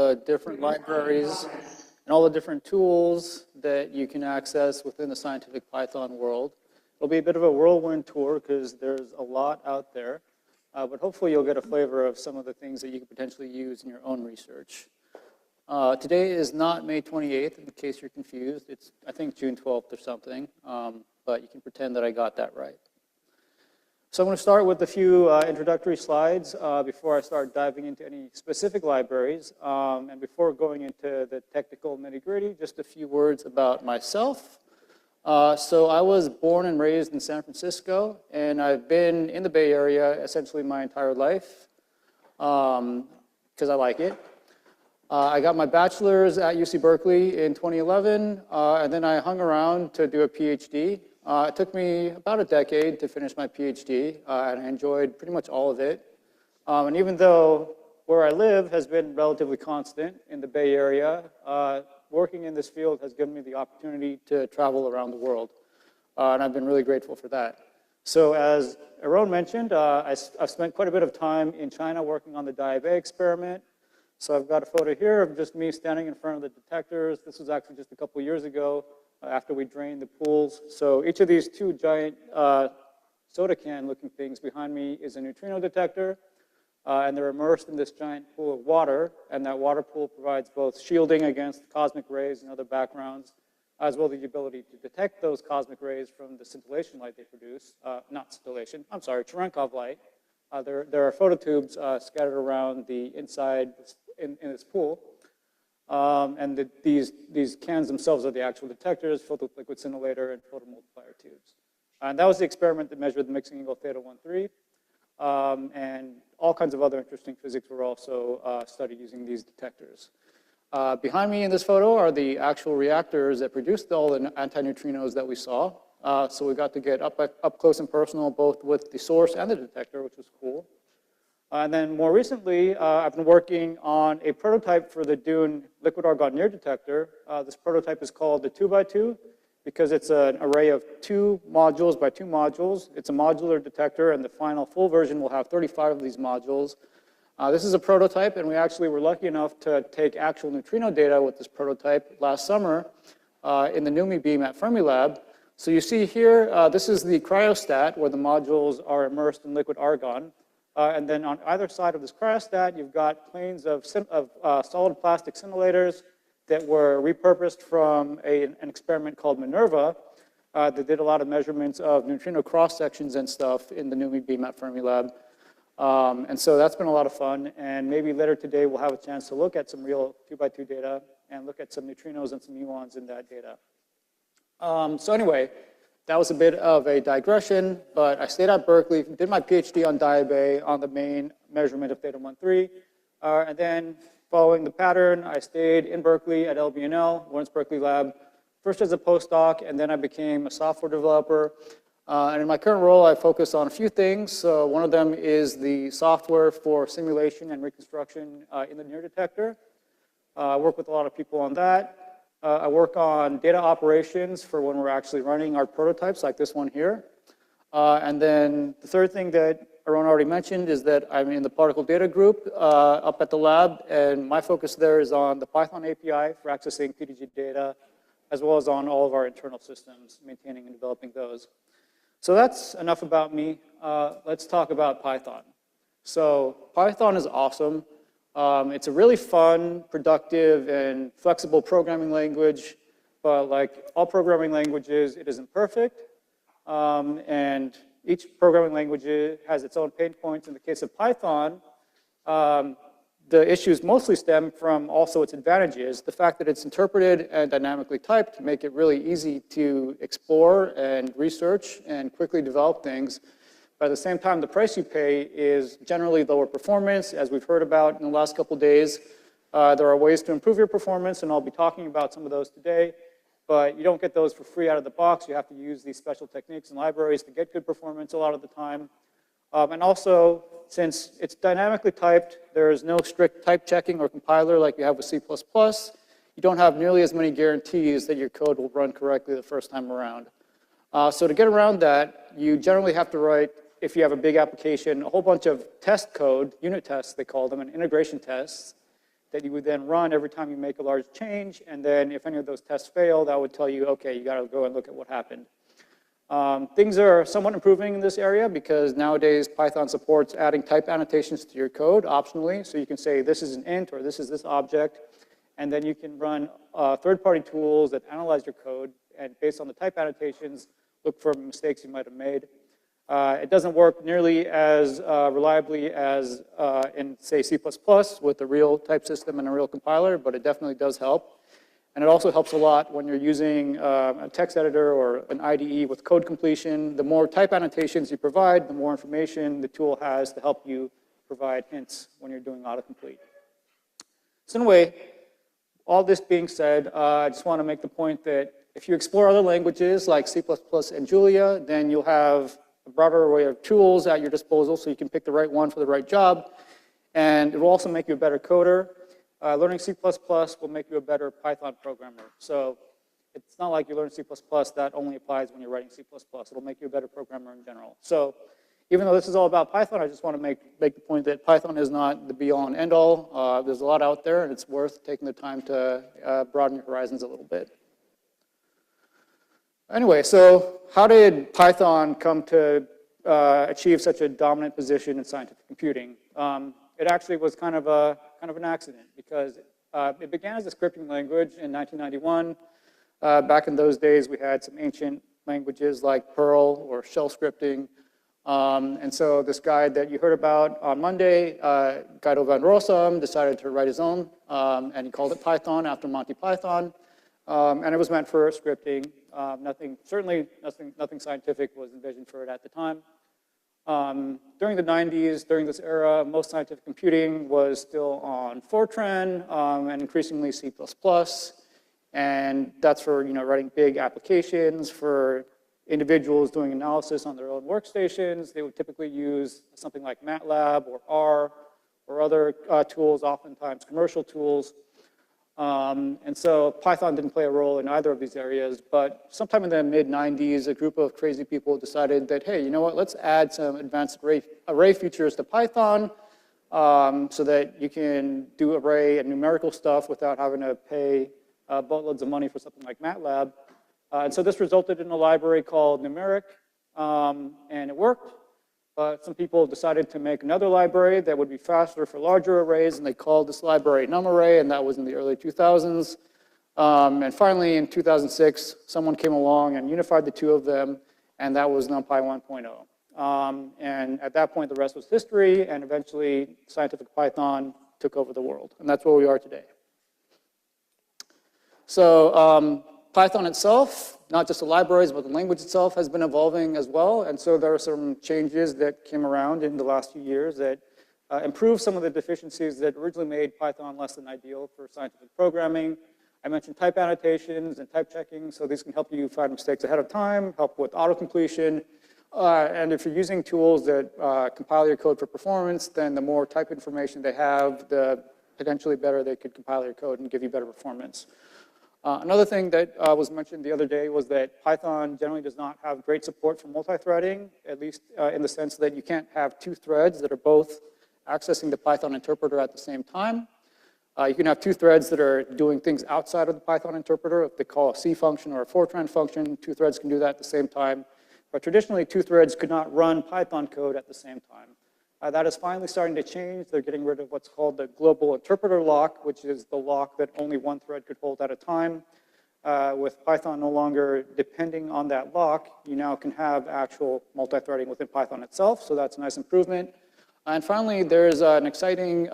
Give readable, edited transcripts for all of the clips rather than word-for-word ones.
the different libraries and all the different tools that you can access within the scientific Python world. It'll be a bit of a whirlwind tour because there's a lot out there, but hopefully you'll get a flavor of some of the things that you could potentially use in your own research. Today is not May 28th, in case you're confused. It's, I think, June 12th or something, but you can pretend that I got that right. So I'm going to start with a few introductory slides before I start diving into any specific libraries. And before going into the technical nitty-gritty, just a few words about myself. So I was born and raised in San Francisco, and I've been in the Bay Area essentially my entire life because I like it. I got my bachelor's at UC Berkeley in 2011, and then I hung around to do a PhD. It took me about a decade to finish my PhD, and I enjoyed pretty much all of it. And even though where I live has been relatively constant in the Bay Area, working in this field has given me the opportunity to travel around the world, and I've been really grateful for that. So as Aaron mentioned, I've spent quite a bit of time in China working on the Diabae experiment. So I've got a photo here of just me standing in front of the detectors. This was actually just a couple years ago after we drained the pools. So each of these two giant soda can looking things behind me is a neutrino detector. And they're immersed in this giant pool of water. And that water pool provides both shielding against cosmic rays and other backgrounds, as well as the ability to detect those cosmic rays from the scintillation light they produce. Not scintillation, I'm sorry, Cherenkov light. There are phototubes scattered around the inside in this pool. And these cans themselves are the actual detectors, filled with liquid scintillator and photomultiplier tubes. And that was the experiment that measured the mixing angle theta 1,3. And all kinds of other interesting physics were also studied using these detectors. Behind me in this photo are the actual reactors that produced all the antineutrinos that we saw. So we got to get up close and personal both with the source and the detector, which was cool. And then more recently, I've been working on a prototype for the DUNE liquid argon near detector. This prototype is called the 2x2 because it's an array of 2 modules by 2 modules. It's a modular detector, and the final full version will have 35 of these modules. This is a prototype, and we actually were lucky enough to take actual neutrino data with this prototype last summer in the NUMI beam at Fermilab. So you see here, this is the cryostat where the modules are immersed in liquid argon. And then on either side of this cryostat, you've got planes of solid plastic scintillators that were repurposed from an experiment called Minerva that did a lot of measurements of neutrino cross-sections and stuff in the NUMI beam at Fermilab. And so that's been a lot of fun. And maybe later today, we'll have a chance to look at some real 2x2 data and look at some neutrinos and some muons in that data. So anyway, that was a bit of a digression, but I stayed at Berkeley, did my PhD on Diabae on the main measurement of theta 1,3. And then following the pattern, I stayed in Berkeley at LBNL, Lawrence Berkeley Lab, first as a postdoc, and then I became a software developer. And in my current role, I focus on a few things. So one of them is the software for simulation and reconstruction in the near detector. I work with a lot of people on that. I work on data operations for when we're actually running our prototypes like this one here. And then the third thing that Aaron already mentioned is that I'm in the particle data group up at the lab, and my focus there is on the Python API for accessing PDG data, as well as on all of our internal systems, maintaining and developing those. So that's enough about me. Let's talk about Python. So Python is awesome. It's a really fun, productive, and flexible programming language, but like all programming languages, it isn't perfect. And each programming language has its own pain points. In the case of Python, the issues mostly stem from also its advantages. The fact that it's interpreted and dynamically typed make it really easy to explore and research and quickly develop things. But at the same time, the price you pay is generally lower performance, as we've heard about in the last couple of days. There are ways to improve your performance, and I'll be talking about some of those today. But you don't get those for free out of the box. You have to use these special techniques and libraries to get good performance a lot of the time. And also, since it's dynamically typed, there is no strict type checking or compiler like you have with C++. You don't have nearly as many guarantees that your code will run correctly the first time around. So to get around that, you generally have to write, if you have a big application, a whole bunch of test code, unit tests they call them, and integration tests that you would then run every time you make a large change, and then if any of those tests fail, that would tell you, okay, you got to go and look at what happened. Things are somewhat improving in this area because nowadays Python supports adding type annotations to your code optionally, so you can say this is an int or this is this object, and then you can run third-party tools that analyze your code, and based on the type annotations, look for mistakes you might have made. It doesn't work nearly as reliably as in, say, C++ with a real type system and a real compiler, but it definitely does help. And it also helps a lot when you're using a text editor or an IDE with code completion. The more type annotations you provide, the more information the tool has to help you provide hints when you're doing autocomplete. So anyway, all this being said, I just want to make the point that if you explore other languages like C++ and Julia, then you'll have a broader array of tools at your disposal so you can pick the right one for the right job. And it will also make you a better coder. Learning C++ will make you a better Python programmer. So it's not like you learn C++ that only applies when you're writing C++. It'll make you a better programmer in general. So even though this is all about Python, I just want to make the point that Python is not the be-all and end-all. There's a lot out there, and it's worth taking the time to broaden your horizons a little bit. Anyway, so how did Python come to achieve such a dominant position in scientific computing? It actually was kind of an accident because it began as a scripting language in 1991. Back in those days, we had some ancient languages like Perl or shell scripting. And so this guy that you heard about on Monday, Guido van Rossum, decided to write his own, and he called it Python after Monty Python. And it was meant for scripting. Nothing scientific was envisioned for it at the time. During the 90s, during this era, most scientific computing was still on Fortran and increasingly C++. And that's for writing big applications for individuals doing analysis on their own workstations. They would typically use something like MATLAB or R or other tools, oftentimes commercial tools. And so Python didn't play a role in either of these areas, but sometime in the mid-90s, a group of crazy people decided that, hey, you know what, let's add some advanced array features to Python so that you can do array and numerical stuff without having to pay boatloads of money for something like MATLAB. And so this resulted in a library called Numeric, and it worked. But some people decided to make another library that would be faster for larger arrays, and they called this library NumArray, and that was in the early 2000s. And finally, in 2006, someone came along and unified the two of them, and that was NumPy 1.0. And at that point, the rest was history, and eventually, scientific Python took over the world, and that's where we are today. So Python itself, not just the libraries, but the language itself has been evolving as well. And so there are some changes that came around in the last few years that improved some of the deficiencies that originally made Python less than ideal for scientific programming. I mentioned type annotations and type checking, so these can help you find mistakes ahead of time, help with auto-completion. And if you're using tools that compile your code for performance, then the more type information they have, the potentially better they could compile your code and give you better performance. Another thing that was mentioned the other day was that Python generally does not have great support for multi-threading, at least in the sense that you can't have two threads that are both accessing the Python interpreter at the same time. You can have two threads that are doing things outside of the Python interpreter. If they call a C function or a Fortran function, two threads can do that at the same time. But traditionally, two threads could not run Python code at the same time. That is finally starting to change. They're getting rid of what's called the global interpreter lock, which is the lock that only one thread could hold at a time. With Python no longer depending on that lock, you now can have actual multi-threading within Python itself, so that's a nice improvement. And finally, there's an exciting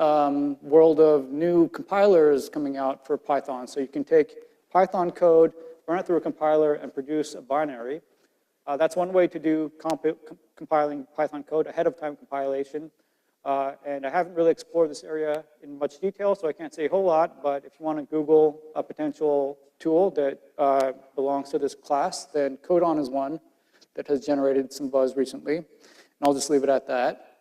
world of new compilers coming out for Python. So you can take Python code, run it through a compiler, and produce a binary. That's one way to do compiling Python code ahead of time compilation. And I haven't really explored this area in much detail, so I can't say a whole lot, but if you want to Google a potential tool that belongs to this class, then Codon is one that has generated some buzz recently. And I'll just leave it at that.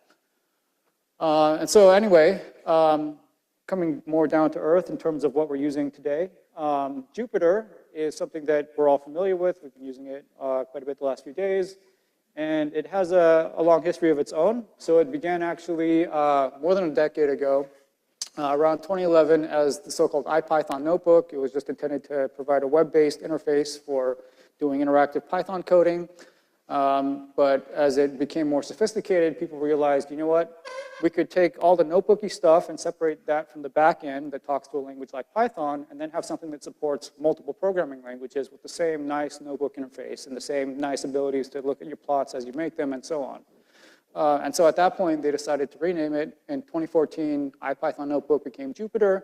And so anyway, coming more down to earth in terms of what we're using today, Jupyter is something that we're all familiar with. We've been using it quite a bit the last few days. And it has a long history of its own. So it began actually more than a decade ago around 2011 as the so-called IPython notebook. It was just intended to provide a web-based interface for doing interactive Python coding. But as it became more sophisticated, people realized, you know what? We could take all the notebooky stuff and separate that from the back end that talks to a language like Python, and then have something that supports multiple programming languages with the same nice notebook interface and the same nice abilities to look at your plots as you make them and so on. And so at that point, they decided to rename it. In 2014, IPython Notebook became Jupyter.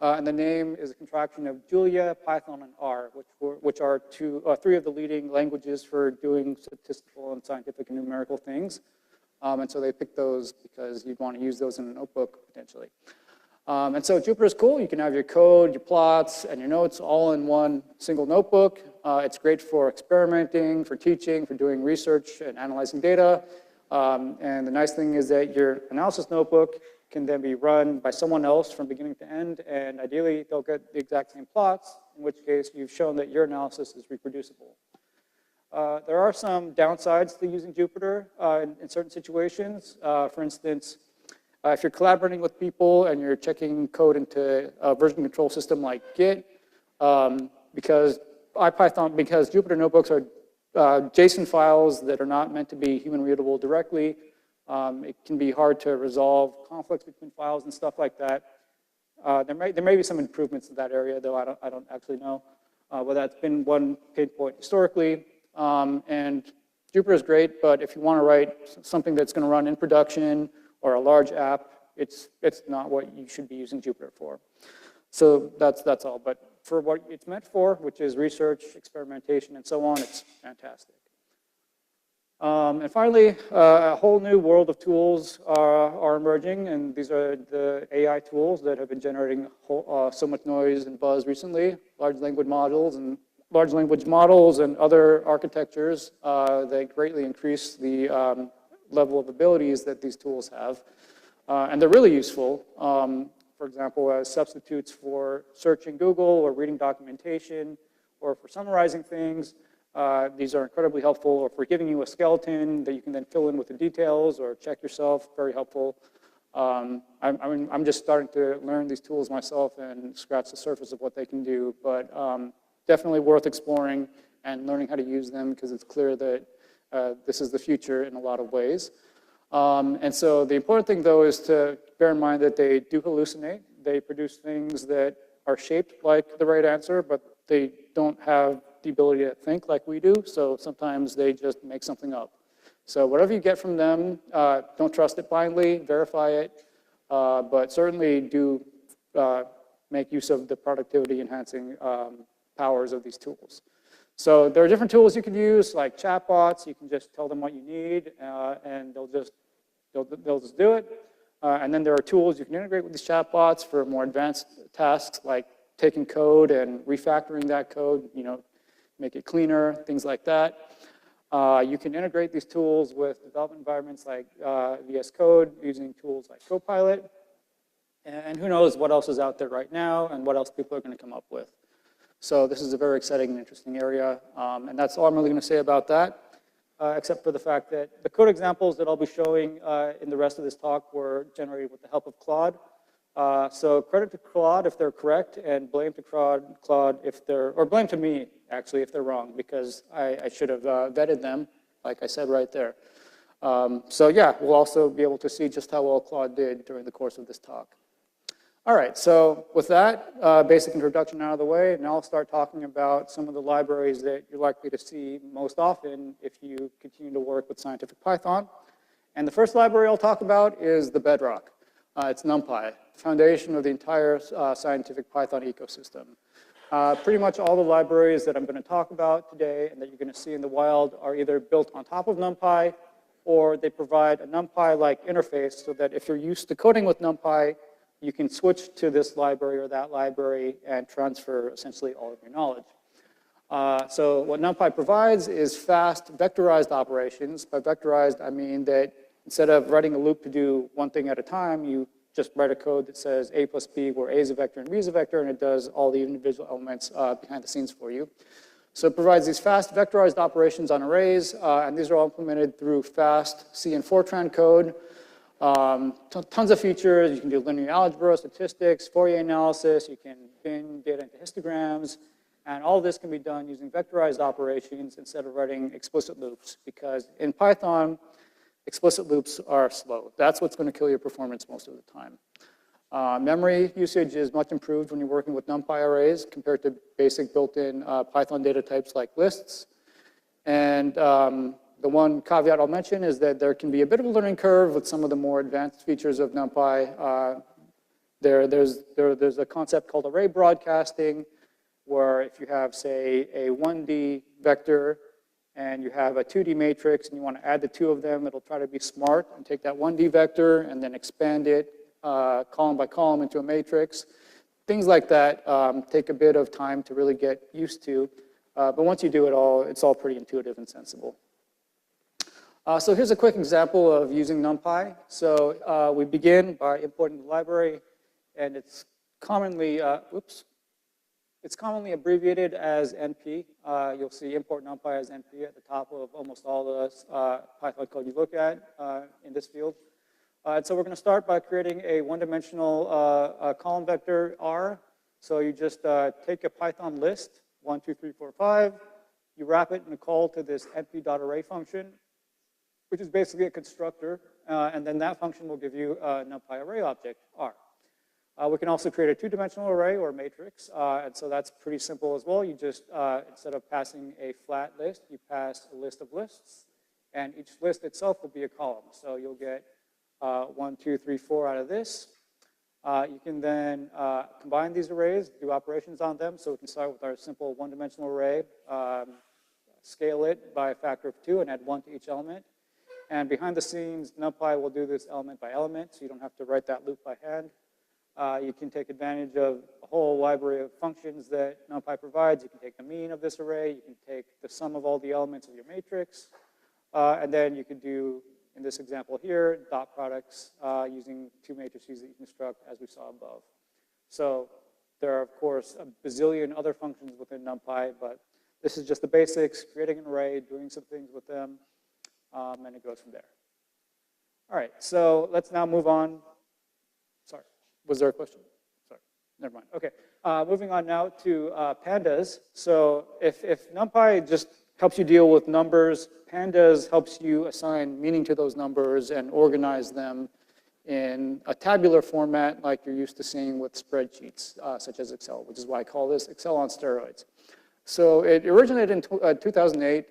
And the name is a contraction of Julia, Python, and R, which are three of the leading languages for doing statistical and scientific and numerical things. And so they picked those because you'd want to use those in a notebook, potentially. And so Jupyter is cool. You can have your code, your plots, and your notes all in one single notebook. It's great for experimenting, for teaching, for doing research and analyzing data. And the nice thing is that your analysis notebook can then be run by someone else from beginning to end, and ideally they'll get the exact same plots, in which case you've shown that your analysis is reproducible. There are some downsides to using Jupyter in certain situations. For instance, if you're collaborating with people and you're checking code into a version control system like Git, because Jupyter notebooks are JSON files that are not meant to be human readable directly, it can be hard to resolve conflicts between files and stuff like that. There may be some improvements in that area, though I don't actually know. But that's been one pain point historically. And Jupyter is great, but if you want to write something that's going to run in production or a large app, it's not what you should be using Jupyter for. So that's all. But for what it's meant for, which is research, experimentation, and so on, it's fantastic. And finally, a whole new world of tools are emerging, and these are the AI tools that have been generating so much noise and buzz recently. Large language models and other architectures that greatly increase the level of abilities that these tools have. And they're really useful. For example, as substitutes for searching Google or reading documentation or for summarizing things. These are incredibly helpful, or for giving you a skeleton that you can then fill in with the details or check yourself, very helpful. I'm just starting to learn these tools myself and scratch the surface of what they can do, but definitely worth exploring and learning how to use them, because it's clear that this is the future in a lot of ways. And so the important thing, though, is to bear in mind that they do hallucinate. They produce things that are shaped like the right answer, but they don't have the ability to think like we do, so sometimes they just make something up. So whatever you get from them, don't trust it blindly, verify it, but certainly do make use of the productivity enhancing powers of these tools. So there are different tools you can use, like chatbots. You can just tell them what you need, and they'll just do it. And then there are tools you can integrate with these chatbots for more advanced tasks, like taking code and refactoring that code, make it cleaner, things like that. You can integrate these tools with development environments like VS Code, using tools like Copilot. And who knows what else is out there right now and what else people are going to come up with. So this is a very exciting and interesting area. And that's all I'm really going to say about that, except for the fact that the code examples that I'll be showing in the rest of this talk were generated with the help of Claude. So credit to Claude if they're correct, and blame to Claude if they're, or blame to me, actually, if they're wrong, because I should have vetted them, like I said right there. So yeah, we'll also be able to see just how well Claude did during the course of this talk. All right, so with that basic introduction out of the way, now I'll start talking about some of the libraries that you're likely to see most often if you continue to work with scientific Python. And the first library I'll talk about is the bedrock. It's NumPy, the foundation of the entire scientific Python ecosystem. Pretty much all the libraries that I'm going to talk about today and that you're going to see in the wild are either built on top of NumPy, or they provide a NumPy-like interface so that if you're used to coding with NumPy, you can switch to this library or that library and transfer essentially all of your knowledge. So what NumPy provides is fast vectorized operations. By vectorized, I mean that instead of writing a loop to do one thing at a time, you just write a code that says a plus b, where a is a vector and b is a vector, and it does all the individual elements behind the scenes for you. So it provides these fast vectorized operations on arrays, and these are all implemented through fast C and Fortran code. Tons of features. You can do linear algebra, statistics, Fourier analysis. You can bin data into histograms. And all this can be done using vectorized operations instead of writing explicit loops, because in Python, explicit loops are slow. That's what's going to kill your performance most of the time. Memory usage is much improved when you're working with NumPy arrays compared to basic built-in Python data types like lists. And the one caveat I'll mention is that there can be a bit of a learning curve with some of the more advanced features of NumPy. There's a concept called array broadcasting, where if you have, say, a 1D vector and you have a 2D matrix and you want to add the two of them, it'll try to be smart and take that 1D vector and then expand it column by column into a matrix. Things like that take a bit of time to really get used to. But once you do it all, it's all pretty intuitive and sensible. So here's a quick example of using NumPy. So we begin by importing the library, and it's commonly, it's commonly abbreviated as NP. You'll see import NumPy as NP at the top of almost all the Python code you look at in this field. And so we're going to start by creating a one-dimensional column vector R. So you just take a Python list, 1, 2, 3, 4, 5. You wrap it in a call to this np.array function, which is basically a constructor. And then that function will give you a NumPy array object, R. We can also create a two-dimensional array or matrix. And so that's pretty simple as well. You just, instead of passing a flat list, you pass a list of lists. And each list itself will be a column. So you'll get 1, 2, 3, 4 out of this. You can then combine these arrays, do operations on them. So we can start with our simple one-dimensional array, scale it by a factor of 2, and add 1 to each element. And behind the scenes, NumPy will do this element by element, so you don't have to write that loop by hand. You can take advantage of a whole library of functions that NumPy provides. You can take the mean of this array. You can take the sum of all the elements of your matrix. And then you can do, in this example here, dot products using two matrices that you construct as we saw above. So there are, of course, a bazillion other functions within NumPy, but this is just the basics, creating an array, doing some things with them, and it goes from there. All right, so let's now move on. Sorry, was there a question? Sorry, never mind. Okay, moving on now to pandas. So if NumPy just helps you deal with numbers, pandas helps you assign meaning to those numbers and organize them in a tabular format like you're used to seeing with spreadsheets, such as Excel, which is why I call this Excel on steroids. So it originated in 2008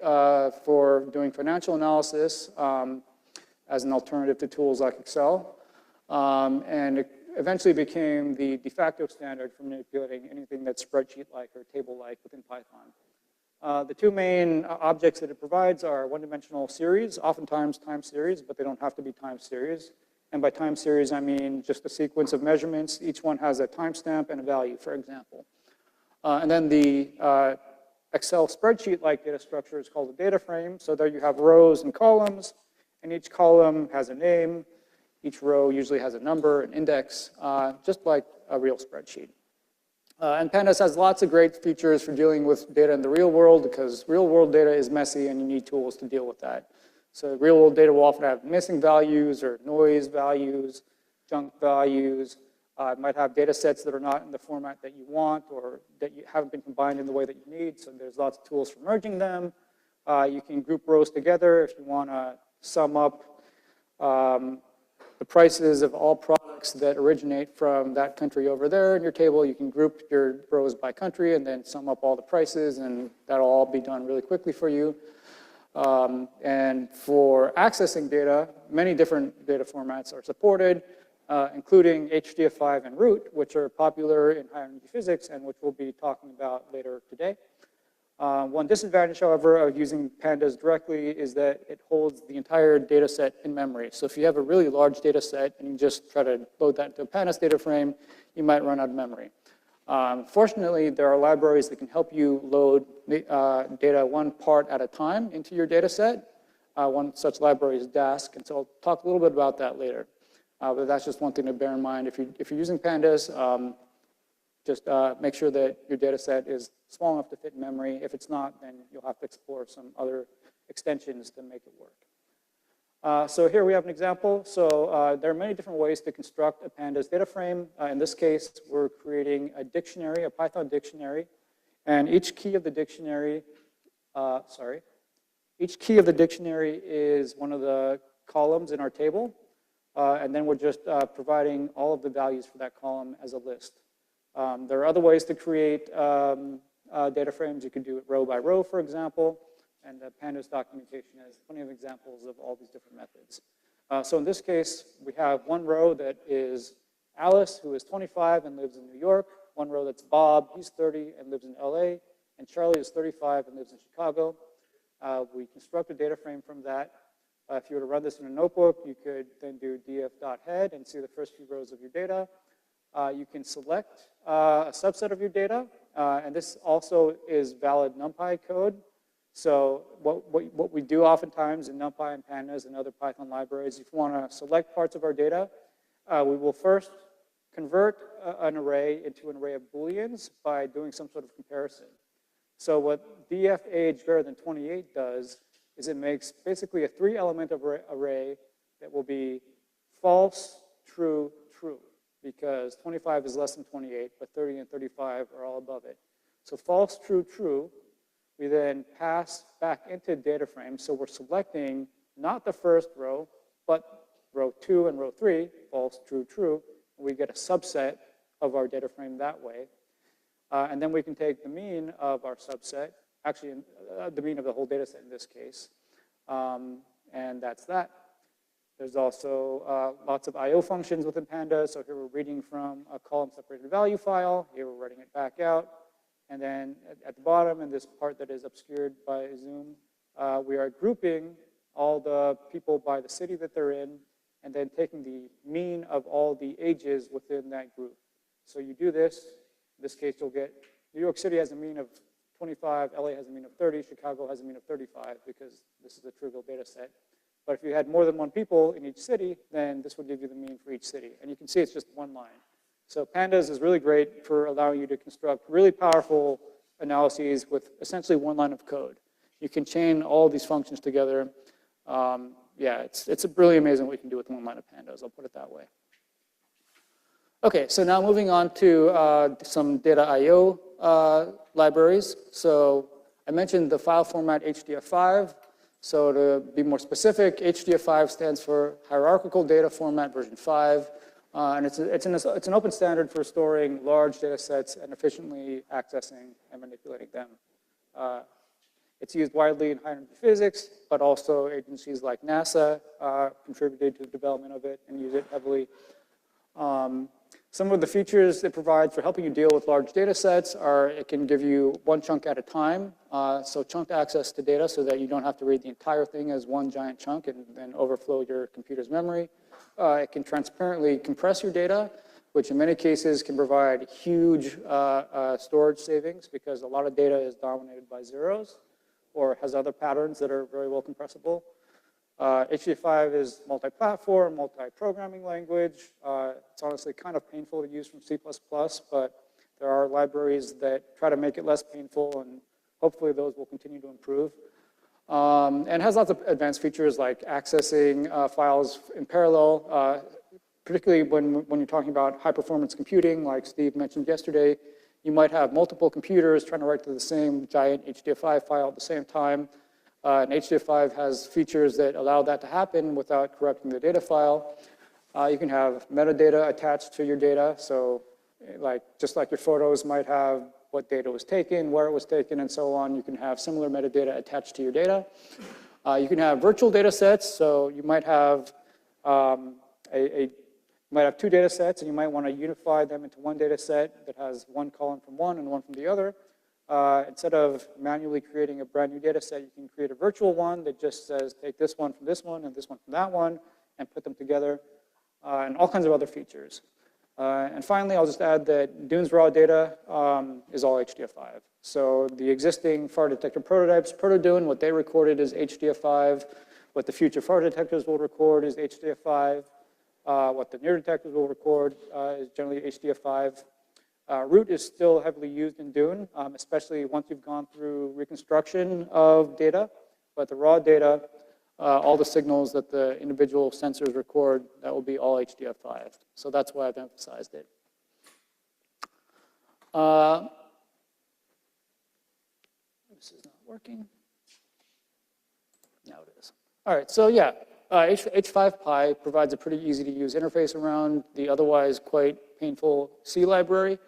for doing financial analysis as an alternative to tools like Excel. And it eventually became the de facto standard for manipulating anything that's spreadsheet-like or table-like within Python. The two main objects that it provides are one-dimensional series, oftentimes time series, but they don't have to be time series. And by time series, I mean just a sequence of measurements. Each one has a timestamp and a value, for example. And then the Excel spreadsheet-like data structure is called a data frame. So there you have rows and columns, and each column has a name. Each row usually has a number, an index, just like a real spreadsheet. And Pandas has lots of great features for dealing with data in the real world, because real world data is messy and you need tools to deal with that. So real world data will often have missing values or noise values, junk values. It might have data sets that are not in the format that you want or that you haven't been combined in the way that you need. So there's lots of tools for merging them. You can group rows together if you want to sum up the prices of all products that originate from that country over there in your table. You can group your rows by country and then sum up all the prices, and that'll all be done really quickly for you. And for accessing data, many different data formats are supported, including HDF5 and root, which are popular in high energy physics and which we'll be talking about later today. One disadvantage, however, of using pandas directly is that it holds the entire data set in memory. So if you have a really large data set and you just try to load that into a pandas data frame, you might run out of memory. Fortunately, there are libraries that can help you load data one part at a time into your data set. One such library is Dask, and so I'll talk a little bit about that later. But that's just one thing to bear in mind. If you're using pandas, just make sure that your data set is small enough to fit in memory. If it's not, then you'll have to explore some other extensions to make it work. So here we have an example. So there are many different ways to construct a pandas data frame. In this case, we're creating a dictionary, a Python dictionary, and each key of the dictionary, each key of the dictionary is one of the columns in our table, and then we're just providing all of the values for that column as a list. There are other ways to create data frames. You could do it row by row, for example. And the pandas documentation has plenty of examples of all these different methods. So in this case, we have one row that is Alice, who is 25 and lives in New York. One row that's Bob, he's 30 and lives in LA. And Charlie is 35 and lives in Chicago. We construct a data frame from that. If you were to run this in a notebook, you could then do df.head and see the first few rows of your data. You can select a subset of your data. And this also is valid NumPy code. So what we do oftentimes in NumPy and Pandas and other Python libraries, if you want to select parts of our data, we will first convert an array into an array of Booleans by doing some sort of comparison. So what df age greater than 28 does is it makes basically a 3-element array that will be false, true, true, because 25 is less than 28, but 30 and 35 are all above it. So false, true, true. We then pass back into data frame. So we're selecting not the first row, but row 2 and row 3, false, true, true. And we get a subset of our data frame that way. And then we can take the mean of our subset, actually the mean of the whole data set in this case. And that's that. There's also lots of I/O functions within Pandas. So here we're reading from a column separated value file. Here we're writing it back out. And then at the bottom, in this part that is obscured by Zoom, we are grouping all the people by the city that they're in, and then taking the mean of all the ages within that group. So you do this. In this case, you'll get New York City has a mean of 25, LA has a mean of 30, Chicago has a mean of 35, because this is a trivial data set. But if you had more than one people in each city, then this would give you the mean for each city. And you can see it's just one line. So Pandas is really great for allowing you to construct really powerful analyses with essentially one line of code. You can chain all these functions together. Yeah, it's really amazing what you can do with one line of Pandas. I'll put it that way. Okay, so now moving on to some data I/O libraries. So I mentioned the file format HDF5. So to be more specific, HDF5 stands for Hierarchical Data Format version 5. And it's an open standard for storing large data sets and efficiently accessing and manipulating them. It's used widely in high energy physics, but also agencies like NASA contributed to the development of it and use it heavily. Some of the features it provides for helping you deal with large data sets are it can give you one chunk at a time, so chunked access to data so that you don't have to read the entire thing as one giant chunk and then overflow your computer's memory. It can transparently compress your data, which in many cases can provide huge storage savings because a lot of data is dominated by zeros or has other patterns that are very well compressible. HDF5 is multi-platform, multi-programming language. It's honestly kind of painful to use from C++, but there are libraries that try to make it less painful, and hopefully those will continue to improve. And has lots of advanced features like accessing files in parallel, particularly when you're talking about high-performance computing, like Steve mentioned yesterday. You might have multiple computers trying to write to the same giant HDF5 file at the same time. And HDF5 has features that allow that to happen without corrupting the data file. You can have metadata attached to your data. So just like your photos might have what data was taken, where it was taken, and so on, you can have similar metadata attached to your data. You can have virtual data sets. So you might have two data sets, and you might want to unify them into one data set that has one column from one and one from the other. Instead of manually creating a brand new data set, you can create a virtual one that just says, take this one from this one and this one from that one and put them together, and all kinds of other features. And finally, I'll just add that Dune's raw data is all HDF5. So the existing fire detector prototypes, ProtoDune, what they recorded is HDF5. What the future fire detectors will record is HDF5. What the near detectors will record is generally HDF5. Root is still heavily used in Dune, especially once you've gone through reconstruction of data. But the raw data all the signals that the individual sensors record, that will be all HDF5. So that's why I've emphasized it. This is not working. Now it is. All right, so yeah, H5Py provides a pretty easy to use interface around the otherwise quite painful C library.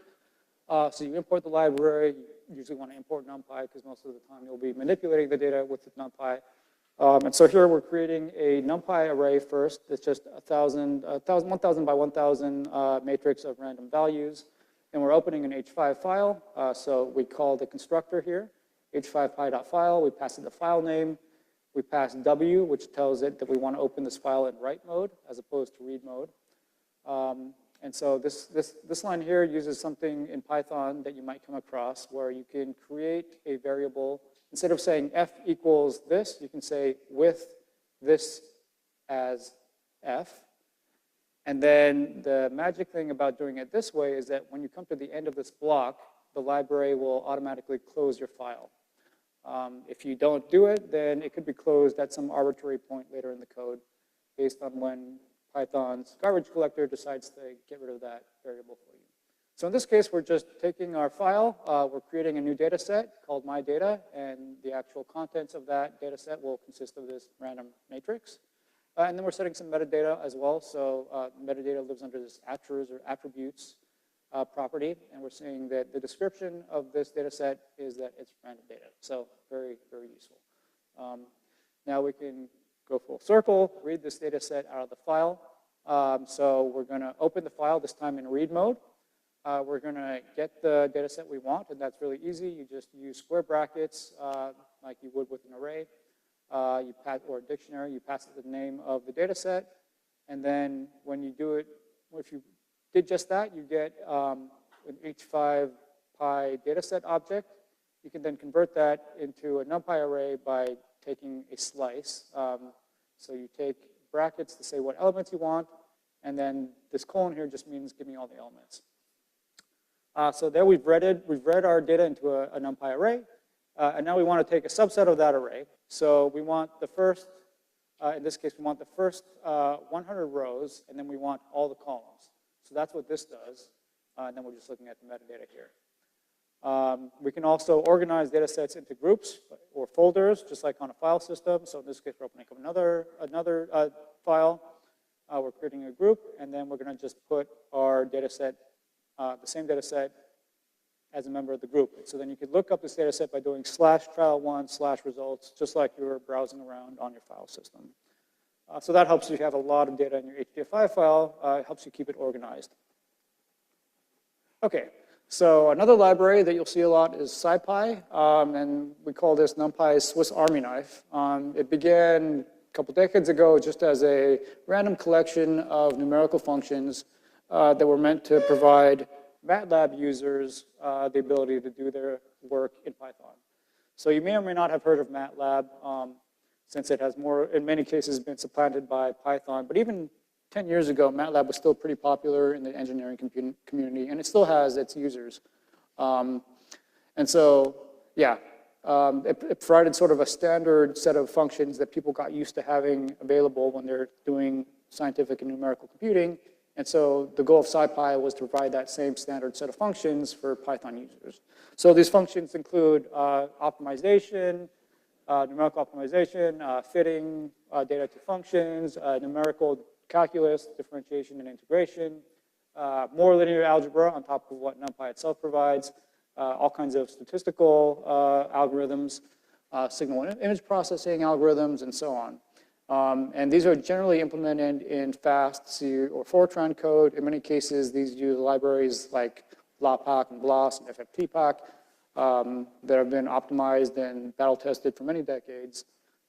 So you import the library. You usually want to import NumPy because most of the time you'll be manipulating the data with the NumPy. And so here we're creating a NumPy array first. It's just 1,000 by 1,000 matrix of random values. And we're opening an H5 file. So we call the constructor here, h5py.file. We pass it the file name. We pass W, which tells it that we want to open this file in write mode as opposed to read mode. And so this line here uses something in Python that you might come across where you can create a variable. Instead of saying f equals this, you can say with this as f. And then the magic thing about doing it this way is that when you come to the end of this block, the library will automatically close your file. If you don't do it, then it could be closed at some arbitrary point later in the code based on when Python's garbage collector decides to get rid of that variable for you. So in this case, we're just taking our file, we're creating a new data set called my data, and the actual contents of that data set will consist of this random matrix. And then we're setting some metadata as well. So metadata lives under this attributes or attributes property, and we're saying that the description of this data set is that it's random data. So very, very useful. Now we can go full circle, read this data set out of the file. So we're going to open the file, this time in read mode. We're going to get the data set we want, and that's really easy. You just use square brackets like you would with an array or a dictionary. You pass it the name of the data set, and then when you do it, if you did just that, you get an H5Py data set object. You can then convert that into a NumPy array by taking a slice. So you take brackets to say what elements you want, and then this colon here just means give me all the elements. So there we've read our data into a NumPy array, and now we want to take a subset of that array. So we want the first, in this case, we want the first 100 rows, and then we want all the columns. So that's what this does, and then we're just looking at the metadata here. We can also organize data sets into groups or folders, just like on a file system. So in this case, we're opening up another file. We're creating a group, and then we're going to just put our data set, the same data set, as a member of the group. So then you could look up this data set by doing /trial1/results, just like you were browsing around on your file system. So that helps you have a lot of data in your HDF5 file. It helps you keep it organized. Okay. So another library that you'll see a lot is SciPy, and we call this NumPy's Swiss Army knife. It began a couple decades ago just as a random collection of numerical functions that were meant to provide MATLAB users the ability to do their work in Python. So you may or may not have heard of MATLAB, since it has in many cases, been supplanted by Python, but even 10 years ago, MATLAB was still pretty popular in the engineering community, and it still has its users. And so, yeah, it provided sort of a standard set of functions that people got used to having available when they're doing scientific and numerical computing. And so the goal of SciPy was to provide that same standard set of functions for Python users. So these functions include optimization, numerical optimization, fitting data to functions, numerical calculus, differentiation and integration, more linear algebra on top of what NumPy itself provides, all kinds of statistical algorithms, signal and image processing algorithms, and so on. And these are generally implemented in fast C or Fortran code. In many cases, these use libraries like LAPACK and BLAS and FFTPACK that have been optimized and battle tested for many decades.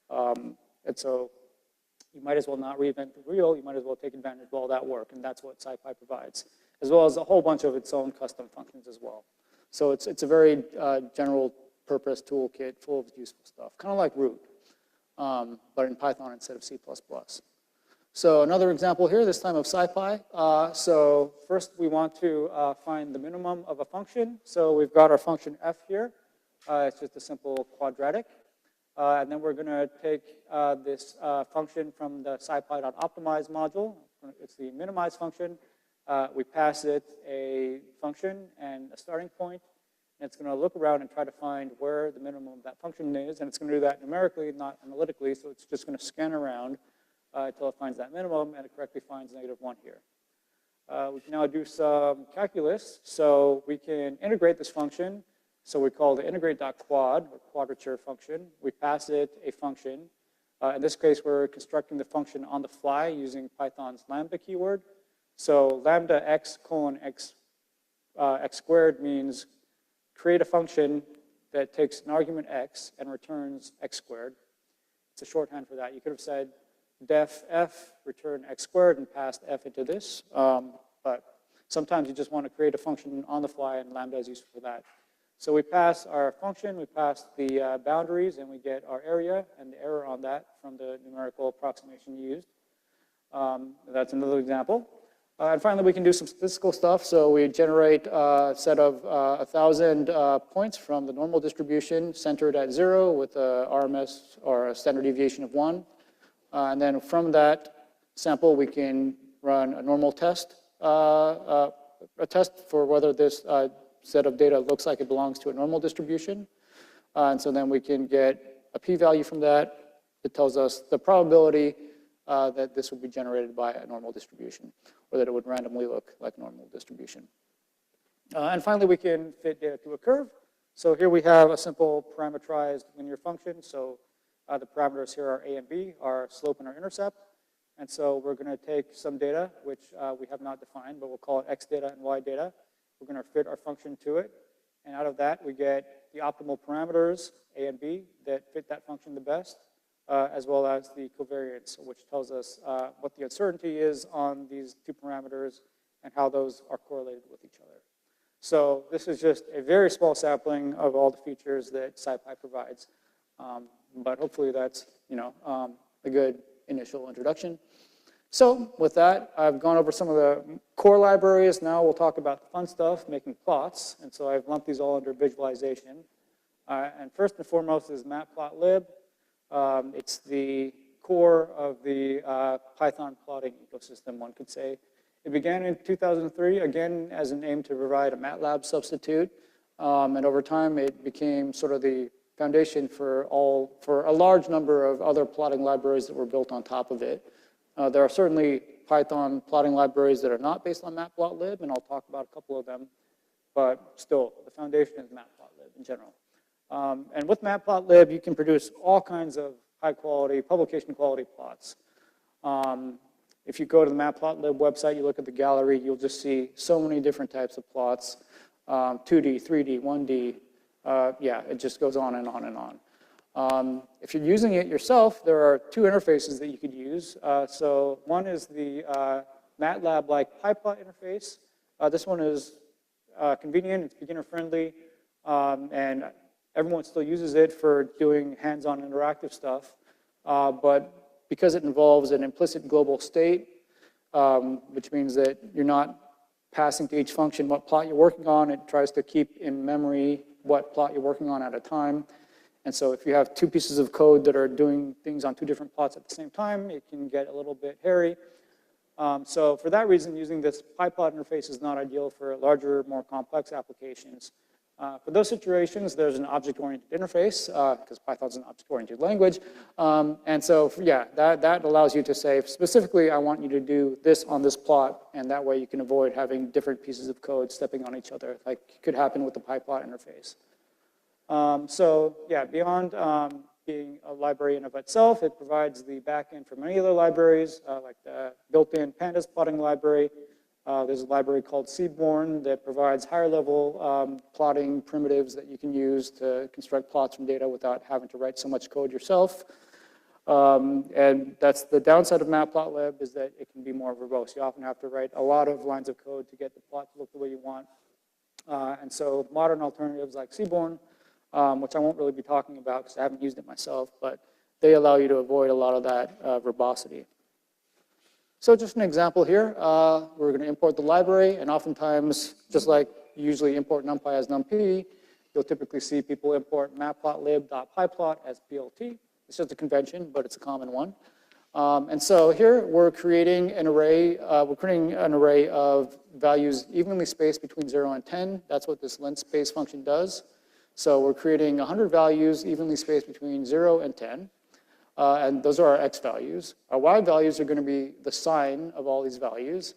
And so you might as well not reinvent the wheel. You might as well take advantage of all that work, and that's what SciPy provides, as well as a whole bunch of its own custom functions as well. So it's a very general purpose toolkit full of useful stuff, kind of like root, but in Python instead of C++. So another example here, this time of SciPy. So first we want to find the minimum of a function. So we've got our function f here. It's just a simple quadratic. And then we're going to take this function from the scipy.optimize module. It's the minimize function. We pass it a function and a starting point. And it's going to look around and try to find where the minimum of that function is. And it's going to do that numerically, not analytically. So it's just going to scan around until it finds that minimum, and it correctly finds -1 here. We can now do some calculus. So we can integrate this function. So we call the integrate.quad, or quadrature function. We pass it a function. In this case, we're constructing the function on the fly using Python's lambda keyword. So lambda x colon x squared means create a function that takes an argument x and returns x squared. It's a shorthand for that. You could have said def f return x squared and passed f into this. But sometimes you just want to create a function on the fly, and lambda is useful for that. So we pass our function, we pass the boundaries, and we get our area and the error on that from the numerical approximation used. That's another example. And finally, we can do some statistical stuff. So we generate a set of 1,000 points from the normal distribution centered at 0 with a RMS or a standard deviation of 1. And then from that sample, we can run a normal test, a test for whether this set of data looks like it belongs to a normal distribution. And so then we can get a p-value from that. It tells us the probability that this would be generated by a normal distribution, or that it would randomly look like a normal distribution. And finally, we can fit data to a curve. So here we have a simple parameterized linear function. So the parameters here are a and b, our slope and our intercept. And so we're going to take some data, which we have not defined, but we'll call it x data and y data. We're going to fit our function to it. And out of that, we get the optimal parameters, a and b, that fit that function the best, as well as the covariance, which tells us what the uncertainty is on these two parameters and how those are correlated with each other. So this is just a very small sampling of all the features that SciPy provides. But hopefully that's a good initial introduction. So with that, I've gone over some of the core libraries. Now we'll talk about the fun stuff, making plots. And so I've lumped these all under visualization. And first and foremost is matplotlib. It's the core of the Python plotting ecosystem, one could say. It began in 2003, again, as an aim to provide a MATLAB substitute. And over time, it became sort of the foundation for a large number of other plotting libraries that were built on top of it. There are certainly Python plotting libraries that are not based on matplotlib, and I'll talk about a couple of them. But still, the foundation is matplotlib in general. And with matplotlib, you can produce all kinds of high-quality, publication-quality plots. If you go to the matplotlib website, you look at the gallery, you'll just see so many different types of plots, 2D, 3D, 1D. Yeah, it just goes on and on and on. If you're using it yourself, there are two interfaces that you could use. So one is the MATLAB-like PyPlot interface. This one is convenient, it's beginner-friendly, and everyone still uses it for doing hands-on interactive stuff. But because it involves an implicit global state, which means that you're not passing to each function what plot you're working on, it tries to keep in memory what plot you're working on at a time. And so if you have two pieces of code that are doing things on two different plots at the same time, it can get a little bit hairy. So for that reason, using this PyPlot interface is not ideal for larger, more complex applications. For those situations, there's an object-oriented interface, because Python's an object-oriented language. And so, yeah, that allows you to say, specifically, I want you to do this on this plot, and that way you can avoid having different pieces of code stepping on each other, like could happen with the PyPlot interface. So, yeah, beyond being a library in of itself, it provides the backend for many other libraries, like the built-in Pandas plotting library. There's a library called Seaborn that provides higher-level plotting primitives that you can use to construct plots from data without having to write so much code yourself. And that's the downside of matplotlib, is that it can be more verbose. You often have to write a lot of lines of code to get the plot to look the way you want. And so modern alternatives like Seaborn, which I won't really be talking about because I haven't used it myself, but they allow you to avoid a lot of that verbosity. So just an example here, we're going to import the library, and oftentimes, just like you usually import NumPy as NumPy, you'll typically see people import matplotlib.pyplot as PLT. It's just a convention, but it's a common one. And so here we're creating an array. Of values evenly spaced between 0 and 10. That's what this length space function does. So we're creating 100 values evenly spaced between 0 and 10. And those are our x values. Our y values are going to be the sign of all these values.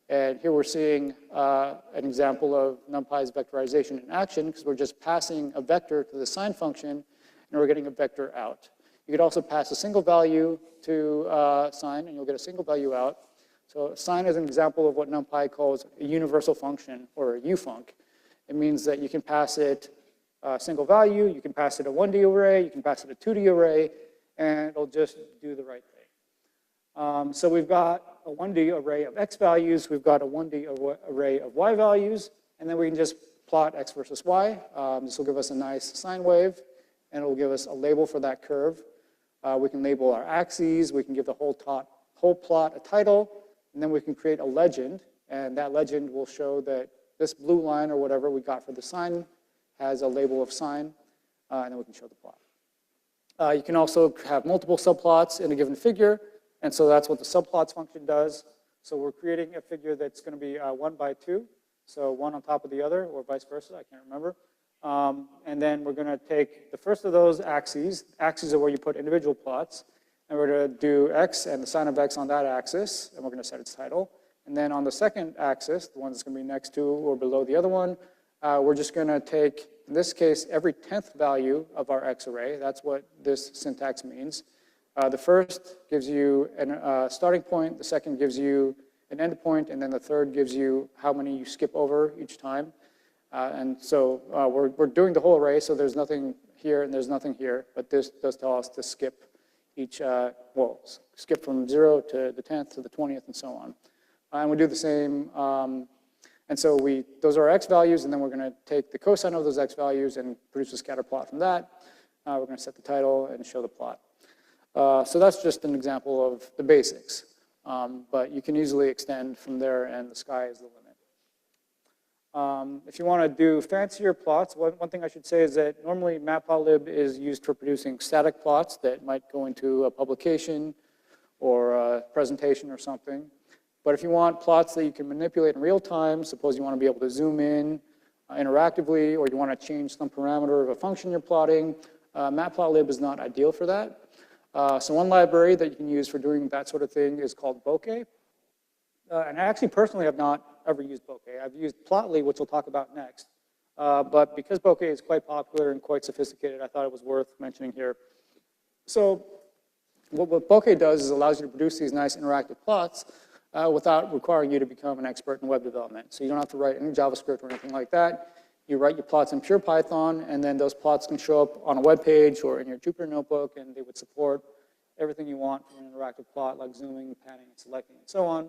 And here we're seeing an example of NumPy's vectorization in action, because we're just passing a vector to the sign function, and we're getting a vector out. You could also pass a single value to sign, and you'll get a single value out. So sign is an example of what NumPy calls a universal function, or a ufunc. It means that you can pass it a single value, you can pass it a 1D array, you can pass it a 2D array, and it'll just do the right thing. So we've got a 1D array of x values, we've got a 1D array of y values, and then we can just plot x versus y. This will give us a nice sine wave, and it will give us a label for that curve. We can label our axes, we can give the whole plot a title, and then we can create a legend, and that legend will show that this blue line or whatever we got for the sine has a label of sine, and then we can show the plot. You can also have multiple subplots in a given figure, and so that's what the subplots function does. So we're creating a figure that's going to be 1 by 2, so one on top of the other, or vice versa, I can't remember. And then we're going to take the first of those axes. Axes are where you put individual plots. And we're going to do x and the sign of x on that axis, and we're going to set its title. And then on the second axis, the one that's going to be next to or below the other one, we're just going to take, in this case, every 10th value of our x array. That's what this syntax means. The first gives you a starting point, the second gives you an end point, and then the third gives you how many you skip over each time. And so we're doing the whole array, so there's nothing here and there's nothing here, but this does tell us to skip each, skip from 0 to the 10th to the 20th and so on. And we do the same, and so those are our x values, and then we're going to take the cosine of those x values and produce a scatter plot from that. We're going to set the title and show the plot. So that's just an example of the basics, but you can easily extend from there, and the sky is the limit. If you want to do fancier plots, one thing I should say is that normally matplotlib is used for producing static plots that might go into a publication or a presentation or something. But if you want plots that you can manipulate in real time, suppose you want to be able to zoom in interactively, or you want to change some parameter of a function you're plotting, matplotlib is not ideal for that. So one library that you can use for doing that sort of thing is called Bokeh. And I actually personally have not ever used Bokeh. I've used Plotly, which we'll talk about next. But because Bokeh is quite popular and quite sophisticated, I thought it was worth mentioning here. So what Bokeh does is allows you to produce these nice interactive plots without requiring you to become an expert in web development. So you don't have to write any JavaScript or anything like that. You write your plots in pure Python, and then those plots can show up on a web page or in your Jupyter notebook, and they would support everything you want from an interactive plot, like zooming, panning, and selecting, and so on.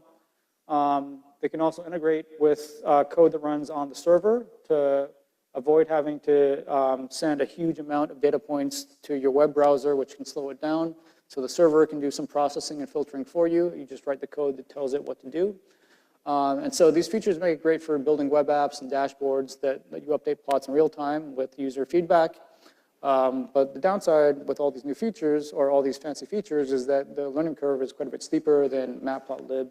They can also integrate with code that runs on the server to avoid having to send a huge amount of data points to your web browser, which can slow it down. So the server can do some processing and filtering for you. You just write the code that tells it what to do. And so these features make it great for building web apps and dashboards that let you update plots in real time with user feedback. But the downside with all these new features, or all these fancy features, is that the learning curve is quite a bit steeper than matplotlib.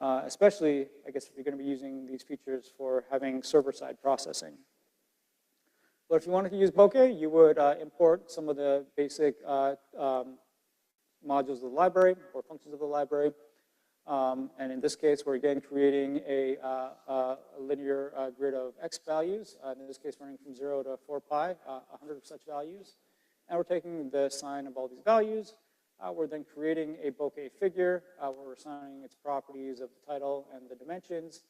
Especially, I guess, if you're going to be using these features for having server-side processing. But if you wanted to use Bokeh, you would import some of the basic modules of the library or functions of the library. And in this case, we're again creating a linear grid of x values, in this case running from 0 to 4 pi, 100 of such values. And we're taking the sign of all these values. We're then creating a Bokeh figure where we're assigning its properties of the title and the dimensions.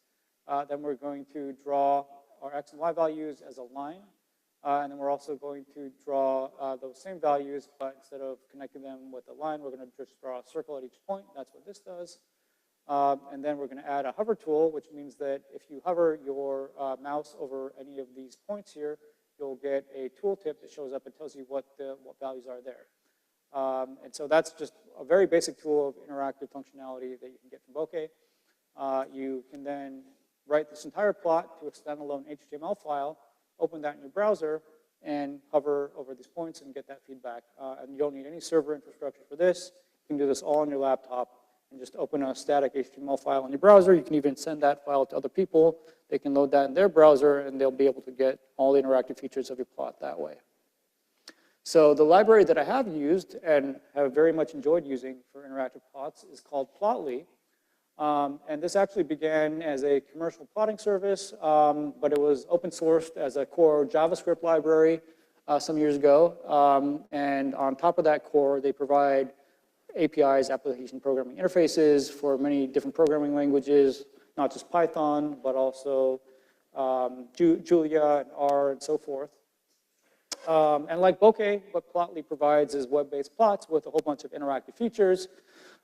Then we're going to draw our x and y values as a line. And then we're also going to draw those same values, but instead of connecting them with a line, we're going to just draw a circle at each point. That's what this does. And then we're going to add a hover tool, which means that if you hover your mouse over any of these points here, you'll get a tooltip that shows up and tells you what values are there. And so that's just a very basic tool of interactive functionality that you can get from Bokeh. You can then write this entire plot to a standalone HTML file, open that in your browser and hover over these points and get that feedback. And you don't need any server infrastructure for this. You can do this all on your laptop and just open a static HTML file in your browser. You can even send that file to other people. They can load that in their browser, and they'll be able to get all the interactive features of your plot that way. So the library that I have used and have very much enjoyed using for interactive plots is called Plotly. And this actually began as a commercial plotting service, but it was open sourced as a core JavaScript library some years ago. And on top of that core, they provide APIs, application programming interfaces, for many different programming languages, not just Python, but also Julia and R and so forth. And like Bokeh, what Plotly provides is web-based plots with a whole bunch of interactive features.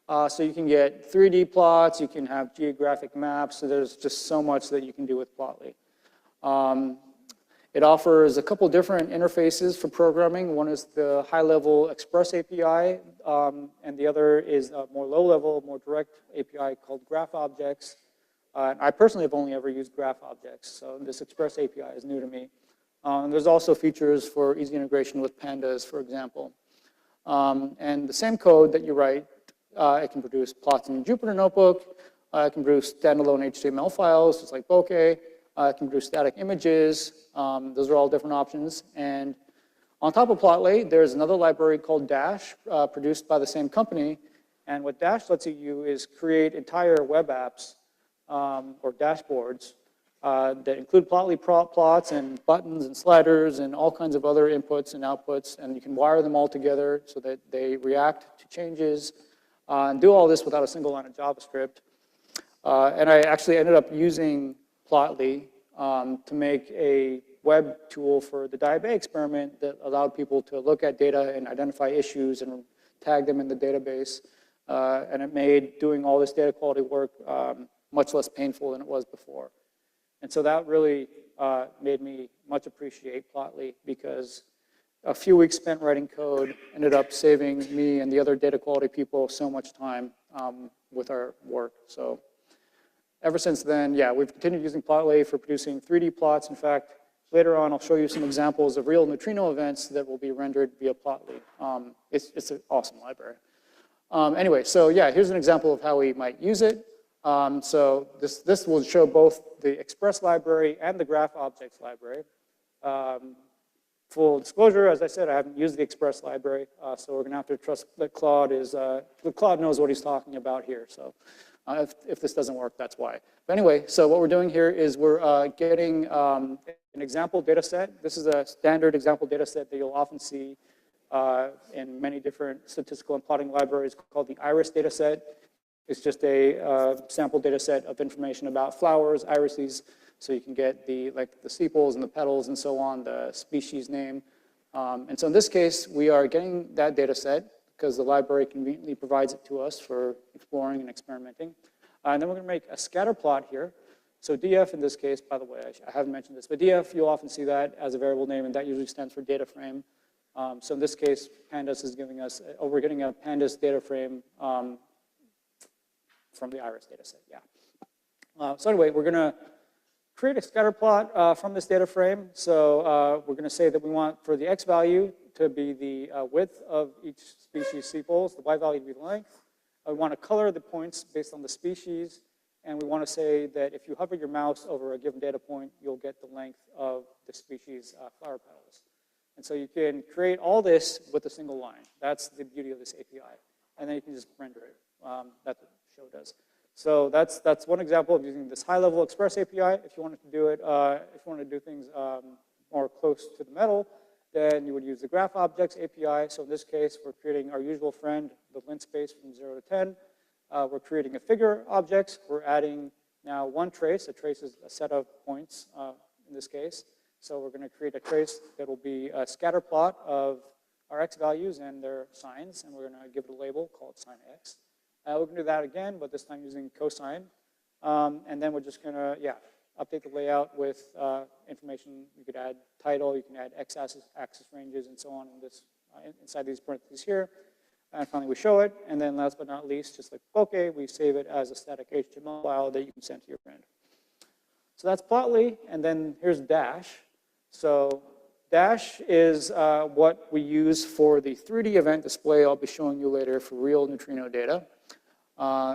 So you can get 3D plots, you can have geographic maps, so there's just so much that you can do with Plotly. It offers a couple different interfaces for programming. One is the high-level Express API, and the other is a more low-level, more direct API called Graph Objects. I personally have only ever used Graph Objects, so this Express API is new to me. And there's also features for easy integration with pandas, for example. And the same code that you write, it can produce plots in your Jupyter Notebook. It can produce standalone HTML files, just like Bokeh. It can produce static images. Those are all different options. And on top of Plotly, there's another library called Dash, produced by the same company. And what Dash lets you do is create entire web apps or dashboards that include Plotly plots and buttons and sliders and all kinds of other inputs and outputs. And you can wire them all together so that they react to changes and do all this without a single line of JavaScript. And I actually ended up using Plotly to make a web tool for the Diabe experiment that allowed people to look at data and identify issues and tag them in the database. And it made doing all this data quality work much less painful than it was before. And so that really made me much appreciate Plotly, because a few weeks spent writing code ended up saving me and the other data quality people so much time with our work. So ever since then, yeah, we've continued using Plotly for producing 3D plots. In fact, later on, I'll show you some examples of real neutrino events that will be rendered via Plotly. It's an awesome library. Anyway, so yeah, here's an example of how we might use it. So this will show both the Express library and the Graph Objects library. Full disclosure, as I said, I haven't used the Express library, so we're going to have to trust that Claude knows what he's talking about here. So if this doesn't work, that's why. But anyway, so what we're doing here is we're getting an example data set. This is a standard example data set that you'll often see in many different statistical and plotting libraries called the iris data set. It's just a sample data set of information about flowers, irises, so you can get the sepals and the petals and so on, the species name. And so in this case, we are getting that data set because the library conveniently provides it to us for exploring and experimenting. And then we're going to make a scatter plot here. So DF in this case, by the way, I haven't mentioned this, but DF, you'll often see that as a variable name, and that usually stands for data frame. So in this case, pandas is giving us, we're getting a pandas data frame from the iris data set, yeah. So anyway, we're going to create a scatter plot from this data frame. So we're going to say that we want for the x value to be the width of each species sepals, the y value to be the length. We want to color the points based on the species, and we want to say that if you hover your mouse over a given data point, you'll get the length of the species flower petals. And so you can create all this with a single line. That's the beauty of this API. And then you can just render it. That's what the show does. So that's one example of using this high-level Express API. If you wanted to do it, if you want to do things more close to the metal, then you would use the Graph Objects API. So in this case, we're creating our usual friend, the lint space from 0 to 10. We're creating a figure object. We're adding now one trace. A trace is a set of points in this case. So we're going to create a trace that will be a scatter plot of our x values and their signs, and we're going to give it a label called sign x. We're going to do that again, but this time using cosine. And then we're just going to, update the layout with information. You could add title, you can add x-axis ranges, and so on in this, inside these parentheses here. And finally, we show it. And then last but not least, just like Bokeh, we save it as a static HTML file that you can send to your friend. So that's Plotly, and then here's Dash. So Dash is what we use for the 3D event display I'll be showing you later for real neutrino data.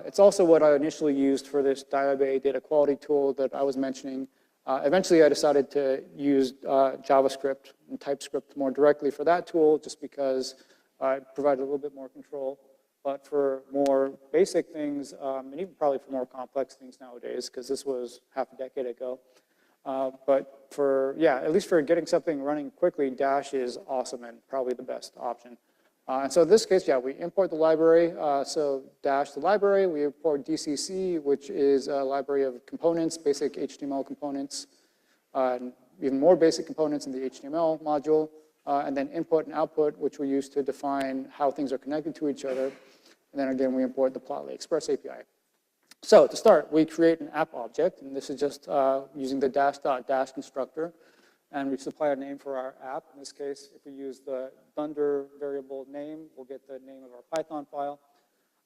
It's also what I initially used for this Diabase data quality tool that I was mentioning. Eventually, I decided to use JavaScript and TypeScript more directly for that tool just because it provided a little bit more control. But for more basic things, and even probably for more complex things nowadays, because this was half a decade ago, but for, yeah, at least for getting something running quickly, Dash is awesome and probably the best option. And so in this case, yeah, we import the library. So Dash the library, we import DCC, which is a library of components, basic HTML components, and even more basic components in the HTML module, and then input and output, which we use to define how things are connected to each other. And then again, we import the Plotly Express API. So to start, we create an app object, and this is just using the dash.dash constructor, and we supply a name for our app. In this case, if we use the Thunder variable name, we'll get the name of our Python file.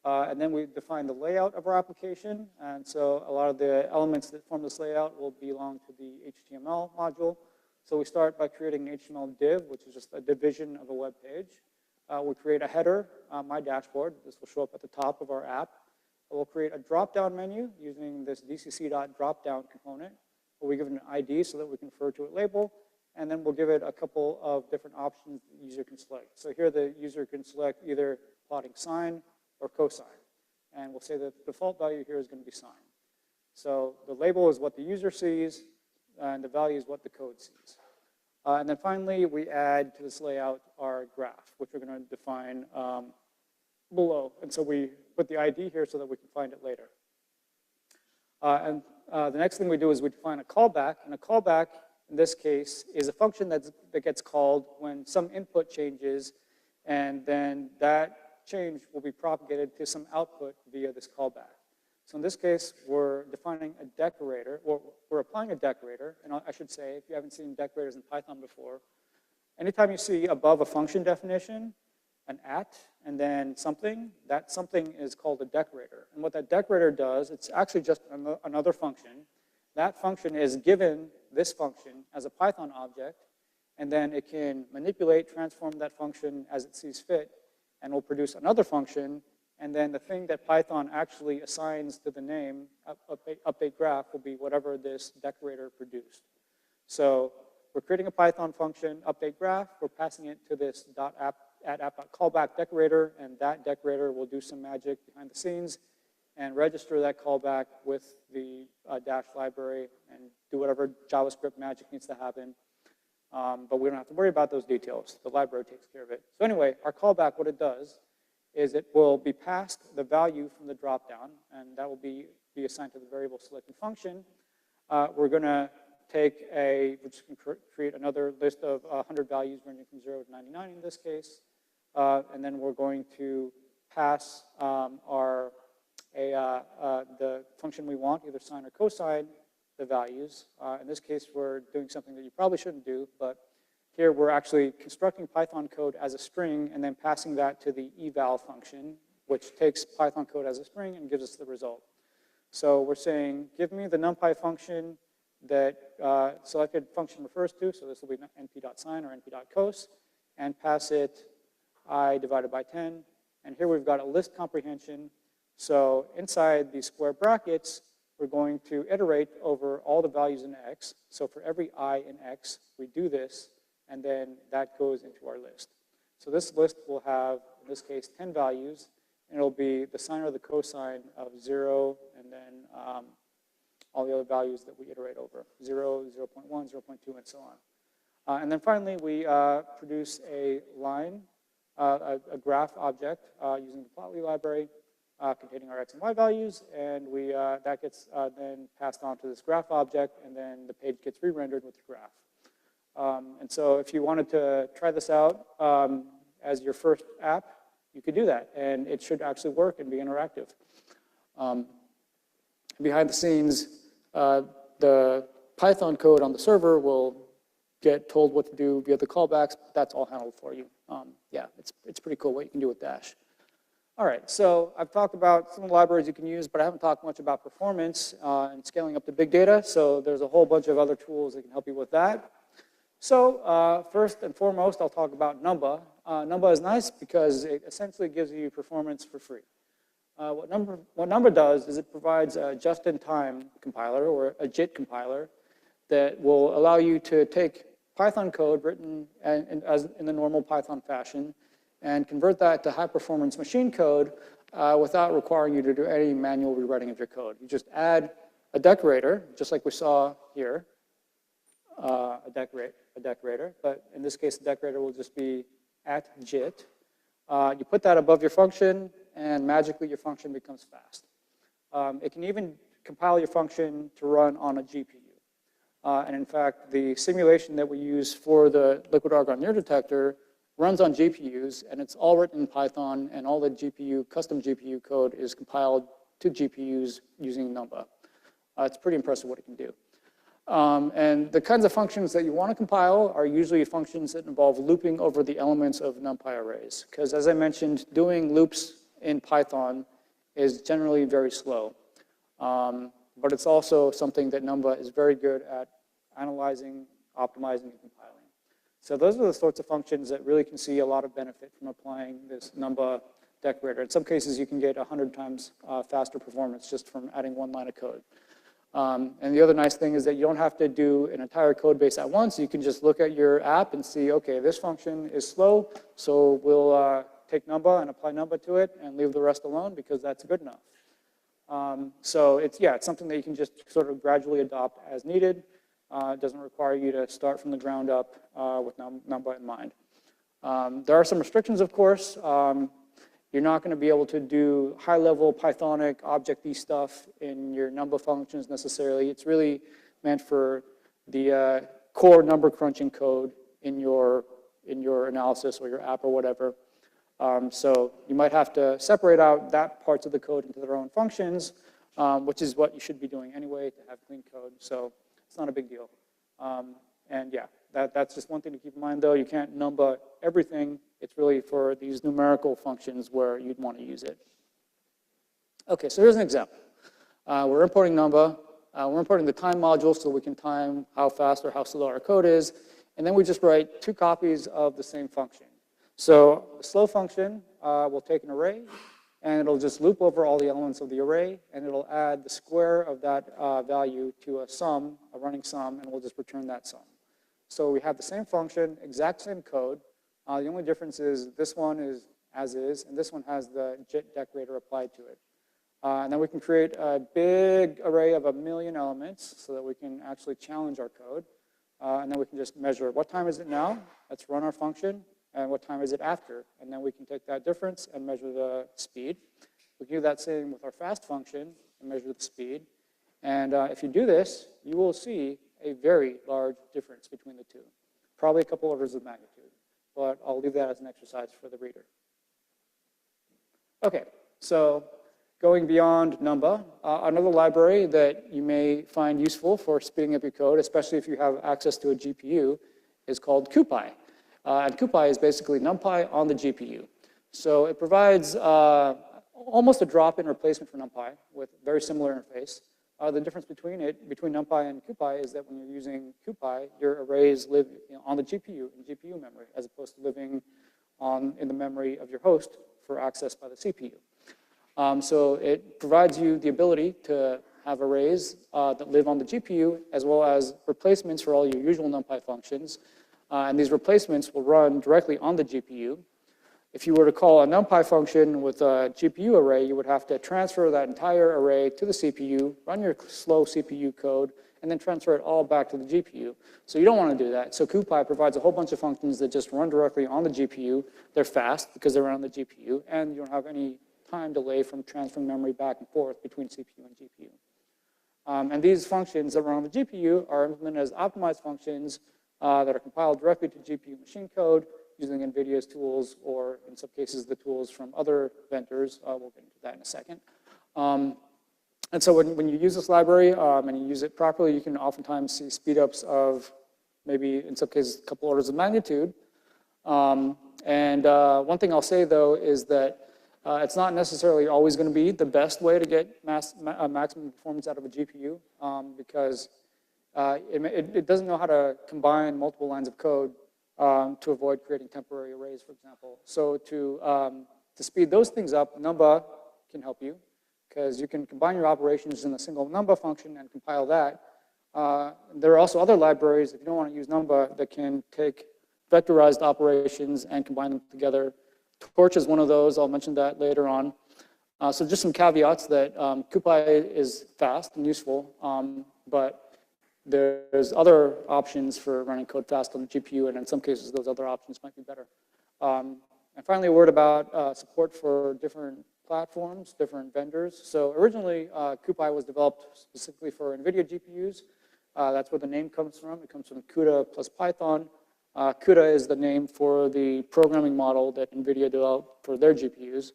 And then we define the layout of our application, and so a lot of the elements that form this layout will belong to the HTML module. So we start by creating an HTML div, which is just a division of a web page. We'll create a header, my dashboard. This will show up at the top of our app. We'll create a drop-down menu using this dcc.dropdown component. We give it an ID so that we can refer to it label, and then we'll give it a couple of different options the user can select. So here the user can select either plotting sine or cosine, and we'll say that the default value here is going to be sine. So the label is what the user sees, and the value is what the code sees. And then finally, we add to this layout our graph, which we're going to define below. And so we put the ID here so that we can find it later. The next thing we do is we define a callback. And a callback, in this case, is a function that gets called when some input changes, and then that change will be propagated to some output via this callback. So in this case, we're defining a decorator, or we're applying a decorator. And I should say, if you haven't seen decorators in Python before, anytime you see above a function definition, an at, and then something, that something is called a decorator. And what that decorator does, it's actually just another function. That function is given this function as a Python object, and then it can manipulate, transform that function as it sees fit, and will produce another function. And then the thing that Python actually assigns to the name, update graph, will be whatever this decorator produced. So we're creating a Python function, update graph. We're passing it to this app.callback decorator, and that decorator will do some magic behind the scenes and register that callback with the Dash library and do whatever JavaScript magic needs to happen. But we don't have to worry about those details. The library takes care of it. So anyway, our callback, what it does is it will be passed the value from the dropdown, and that will be assigned to the variable selected function. We're going to take which can create another list of 100 values ranging from 0 to 99 in this case. And then we're going to pass the function we want, either sine or cosine, the values. In this case, we're doing something that you probably shouldn't do, but here we're actually constructing Python code as a string and then passing that to the eval function, which takes Python code as a string and gives us the result. So we're saying, give me the NumPy function that selected function refers to, so this will be np.sine or np.cos, and pass it I divided by 10. And here we've got a list comprehension. So inside these square brackets, we're going to iterate over all the values in x. So for every I in x, we do this, and then that goes into our list. So this list will have, in this case, 10 values, and it'll be the sine or the cosine of 0, and then all the other values that we iterate over, 0, 0.1, 0.2, and so on. And then finally, we produce a line, a graph object using the Plotly library containing our x and y values, and that gets then passed on to this graph object, and then the page gets re-rendered with the graph. And so if you wanted to try this out as your first app, you could do that, and it should actually work and be interactive. Behind the scenes, the Python code on the server will get told what to do via the callbacks. That's all handled for you. Yeah, it's pretty cool what you can do with Dash. All right, so I've talked about some of the libraries you can use, but I haven't talked much about performance and scaling up to big data. So there's a whole bunch of other tools that can help you with that. So first and foremost, I'll talk about Numba. Numba is nice because it essentially gives you performance for free. What Numba does is it provides a just-in-time compiler or a JIT compiler that will allow you to take Python code written in the normal Python fashion and convert that to high-performance machine code without requiring you to do any manual rewriting of your code. You just add a decorator, just like we saw here, a decorator, but in this case, the decorator will just be at JIT. You put that above your function, and magically your function becomes fast. It can even compile your function to run on a GPU. And in fact, the simulation that we use for the liquid argon near detector runs on GPUs, and it's all written in Python, and all the custom GPU code is compiled to GPUs using Numba. It's pretty impressive what it can do. And the kinds of functions that you want to compile are usually functions that involve looping over the elements of NumPy arrays. Because as I mentioned, doing loops in Python is generally very slow. But it's also something that Numba is very good at analyzing, optimizing, and compiling. So those are the sorts of functions that really can see a lot of benefit from applying this Numba decorator. In some cases, you can get 100 times faster performance just from adding one line of code. And the other nice thing is that you don't have to do an entire code base at once. You can just look at your app and see, okay, this function is slow, so we'll take Numba and apply Numba to it and leave the rest alone because that's good enough. So it's something that you can just sort of gradually adopt as needed. It doesn't require you to start from the ground up with Numba in mind. There are some restrictions, of course. You're not going to be able to do high-level Pythonic object-y stuff in your Numba functions necessarily. It's really meant for the core number crunching code in your analysis or your app or whatever. So you might have to separate out that parts of the code into their own functions, which is what you should be doing anyway to have clean code. So it's not a big deal. And yeah, that's just one thing to keep in mind, though. You can't Numba everything. It's really for these numerical functions where you'd want to use it. Okay, so here's an example. We're importing Numba. We're importing the time module so we can time how fast or how slow our code is. And then we just write 2 copies of the same function. So the slow function will take an array, and it'll just loop over all the elements of the array, and it'll add the square of that value to a sum, a running sum, and we'll just return that sum. So we have the same function, exact same code. The only difference is this one is as is, and this one has the JIT decorator applied to it. And then we can create a big array of 1,000,000 elements so that we can actually challenge our code. And then we can just measure what time is it now, let's run our function, and what time is it after. And then we can take that difference and measure the speed. We can do that same with our fast function and measure the speed. And if you do this, you will see a very large difference between the two, probably a couple orders of magnitude. But I'll leave that as an exercise for the reader. Okay, so going beyond Numba, another library that you may find useful for speeding up your code, especially if you have access to a GPU, is called CuPy. And CuPy is basically NumPy on the GPU. So it provides almost a drop-in replacement for NumPy with very similar interface. The difference between NumPy and CuPy is that when you're using CuPy, your arrays live on the GPU, in GPU memory, as opposed to living in the memory of your host for access by the CPU. So it provides you the ability to have arrays that live on the GPU, as well as replacements for all your usual NumPy functions. And these replacements will run directly on the GPU. If you were to call a NumPy function with a GPU array, you would have to transfer that entire array to the CPU, run your slow CPU code, and then transfer it all back to the GPU. So you don't want to do that. So CuPy provides a whole bunch of functions that just run directly on the GPU. They're fast because they're on the GPU, and you don't have any time delay from transferring memory back and forth between CPU and GPU. And these functions that run on the GPU are implemented as optimized functions that are compiled directly to GPU machine code using NVIDIA's tools, or in some cases, the tools from other vendors. We'll get into that in a second. And so when you use this library and you use it properly, you can oftentimes see speedups of maybe, in some cases, a couple orders of magnitude. And one thing I'll say, though, is that it's not necessarily always going to be the best way to get maximum performance out of a GPU, because it doesn't know how to combine multiple lines of code to avoid creating temporary arrays, for example. So to speed those things up, numba can help you, because you can combine your operations in a single numba function and compile that. There are also other libraries, if you don't want to use numba, that can take vectorized operations and combine them together. Torch is one of those. I'll mention that later on. So just some caveats that CuPy is fast and useful, but there's other options for running code fast on the GPU, and in some cases, those other options might be better. And finally, a word about support for different platforms, different vendors. So originally, CuPy was developed specifically for NVIDIA GPUs. That's where the name comes from. It comes from CUDA plus Python. CUDA is the name for the programming model that NVIDIA developed for their GPUs.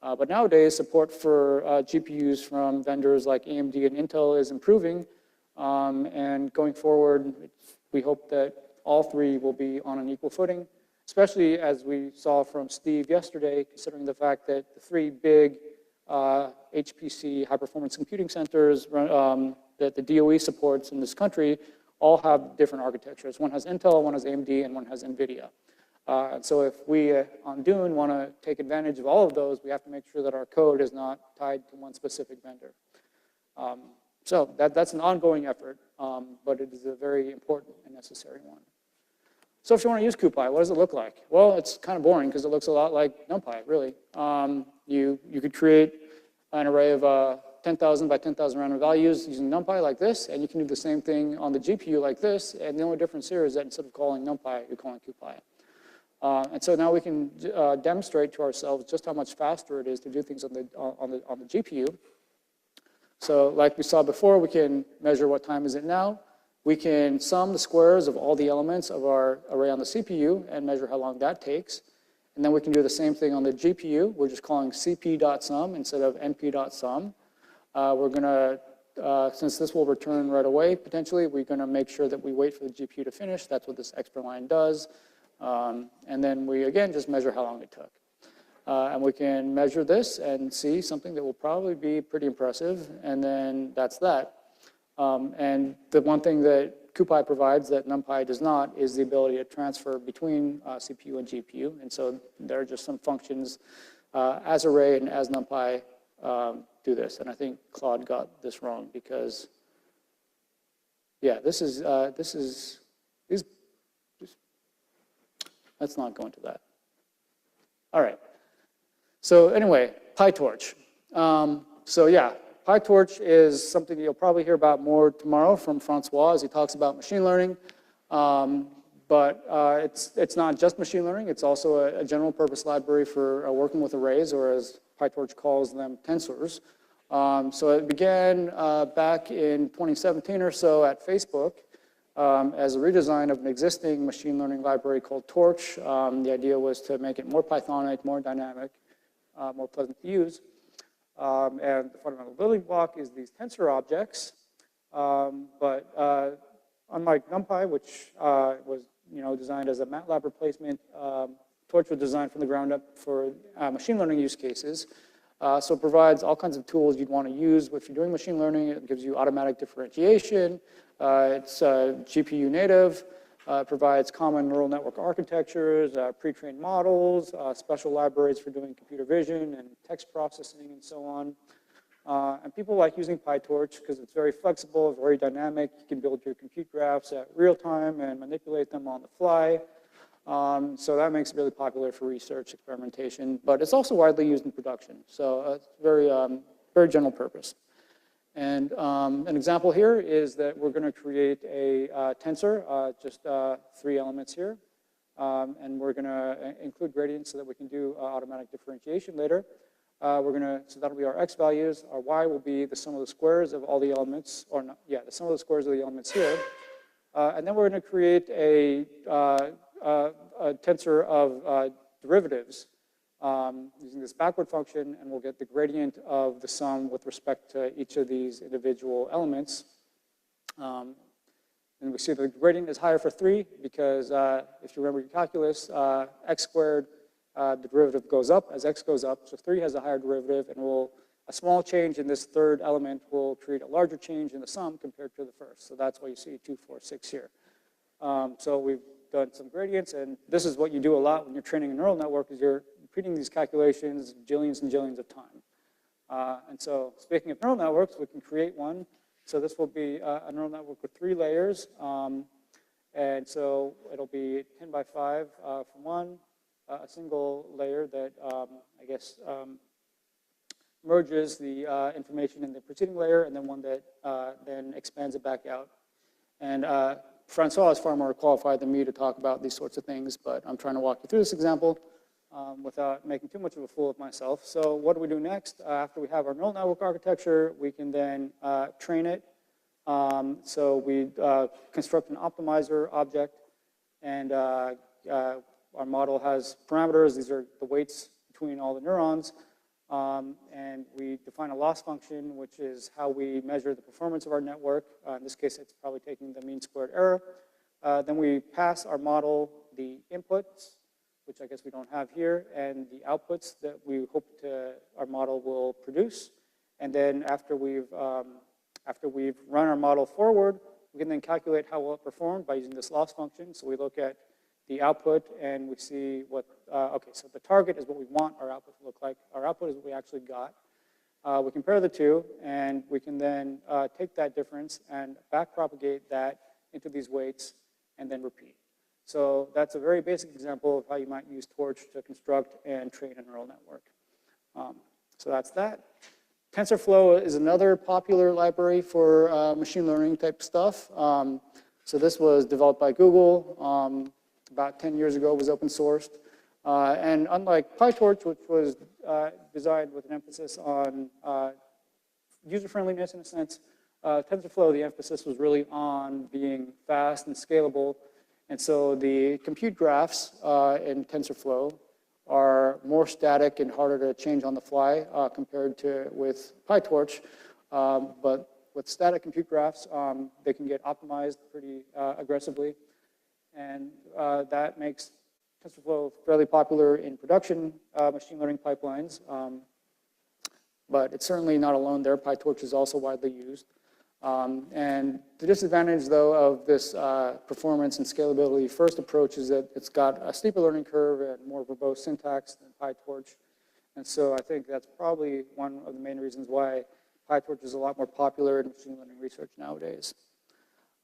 But nowadays, support for GPUs from vendors like AMD and Intel is improving. And going forward, we hope that all three will be on an equal footing, especially as we saw from Steve yesterday, considering the fact that the three big HPC, high-performance computing centers that the DOE supports in this country all have different architectures. One has Intel, one has AMD, and one has NVIDIA. And so if we on Dune want to take advantage of all of those, we have to make sure that our code is not tied to one specific vendor. So that's an ongoing effort, but it is a very important and necessary one. So if you want to use CuPy, what does it look like? Well, it's kind of boring because it looks a lot like NumPy, really. You could create an array of 10,000 by 10,000 random values using NumPy like this, and you can do the same thing on the GPU like this, and the only difference here is that instead of calling NumPy, you're calling CuPy. And so now we can demonstrate to ourselves just how much faster it is to do things on the GPU. So like we saw before, we can measure what time is it now. We can sum the squares of all the elements of our array on the CPU and measure how long that takes. And then we can do the same thing on the GPU. We're just calling cp.sum instead of np.sum. We're going to, since this will return right away, potentially, we're going to make sure that we wait for the GPU to finish. That's what this extra line does. And then we, again, just measure how long it took. And we can measure this and see something that will probably be pretty impressive, and then that's that. And the one thing that CuPy provides that NumPy does not is the ability to transfer between CPU and GPU. And so there are just some functions as array and as NumPy do this. And I think Claude got this wrong because, yeah, let's not go into that. All right. So anyway, PyTorch. So yeah, PyTorch is something you'll probably hear about more tomorrow from Francois as he talks about machine learning. But it's not just machine learning. It's also a general purpose library for working with arrays, or as PyTorch calls them, tensors. So it began back in 2017 or so at Facebook as a redesign of an existing machine learning library called Torch. The idea was to make it more Pythonic, more dynamic, more pleasant to use. And the fundamental building block is these tensor objects. But unlike NumPy, which was designed as a MATLAB replacement, Torch was designed from the ground up for machine learning use cases. So it provides all kinds of tools you'd want to use if you're doing machine learning. It gives you automatic differentiation. It's GPU native. It provides common neural network architectures, pre-trained models, special libraries for doing computer vision and text processing and so on. And people like using PyTorch because it's very flexible, very dynamic. You can build your compute graphs at real time and manipulate them on the fly. So that makes it really popular for research experimentation, but it's also widely used in production. So it's very, very general purpose. And an example here is that we're going to create a tensor, just 3 elements here. And we're going to include gradients so that we can do automatic differentiation later. So that'll be our x values. Our y will be the sum of the squares of all the elements, or not, yeah, the sum of the squares of the elements here. And then we're going to create a tensor of derivatives using this backward function, and we'll get the gradient of the sum with respect to each of these individual elements. And we see the gradient is higher for 3 because if you remember your calculus, x squared, the derivative goes up as x goes up. So 3 has a higher derivative, and we'll a small change in this third element will create a larger change in the sum compared to the first. So that's why you see 2, 4, 6 here. So we've done some gradients, and this is what you do a lot when you're training a neural network, is you're repeating these calculations jillions and jillions of time. And so speaking of neural networks, we can create one. So this will be a neural network with 3 layers. And so it'll be 10 by 5 from one, a single layer that, I guess, merges the information in the preceding layer, and then one that then expands it back out. And Francois is far more qualified than me to talk about these sorts of things, but I'm trying to walk you through this example without making too much of a fool of myself. So what do we do next? After we have our neural network architecture, we can then train it. So we construct an optimizer object, and our model has parameters. These are the weights between all the neurons. And we define a loss function, which is how we measure the performance of our network. In this case, it's probably taking the mean squared error. Then we pass our model the inputs, which I guess we don't have here, and the outputs that we hope our model will produce. And then after we've run our model forward, we can then calculate how well it performed by using this loss function. So we look at the output, and we see what, okay, so the target is what we want our output to look like. Our output is what we actually got. We compare the two, and we can then take that difference and backpropagate that into these weights, and then repeat. So that's a very basic example of how you might use Torch to construct and train a neural network. So that's that. TensorFlow is another popular library for machine learning type stuff. So this was developed by Google. About 10 years ago, it was open sourced. And unlike PyTorch, which was designed with an emphasis on user-friendliness in a sense, TensorFlow, the emphasis was really on being fast and scalable. And so the compute graphs in TensorFlow are more static and harder to change on the fly compared to with PyTorch. But with static compute graphs, they can get optimized pretty aggressively. And that makes TensorFlow fairly popular in production machine learning pipelines. But it's certainly not alone there. PyTorch is also widely used. And the disadvantage, though, of this performance and scalability first approach is that it's got a steeper learning curve and more verbose syntax than PyTorch. And so I think that's probably one of the main reasons why PyTorch is a lot more popular in machine learning research nowadays.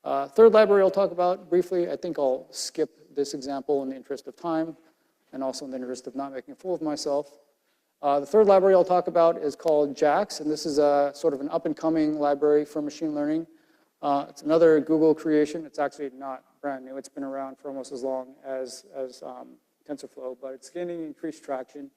Third library I'll talk about briefly. I think I'll skip this example in the interest of time and also in the interest of not making a fool of myself. The third library I'll talk about is called JAX, and this is a sort of an up-and-coming library for machine learning. It's another Google creation. It's actually not brand new. It's been around for almost as long as TensorFlow, but it's gaining increased traction.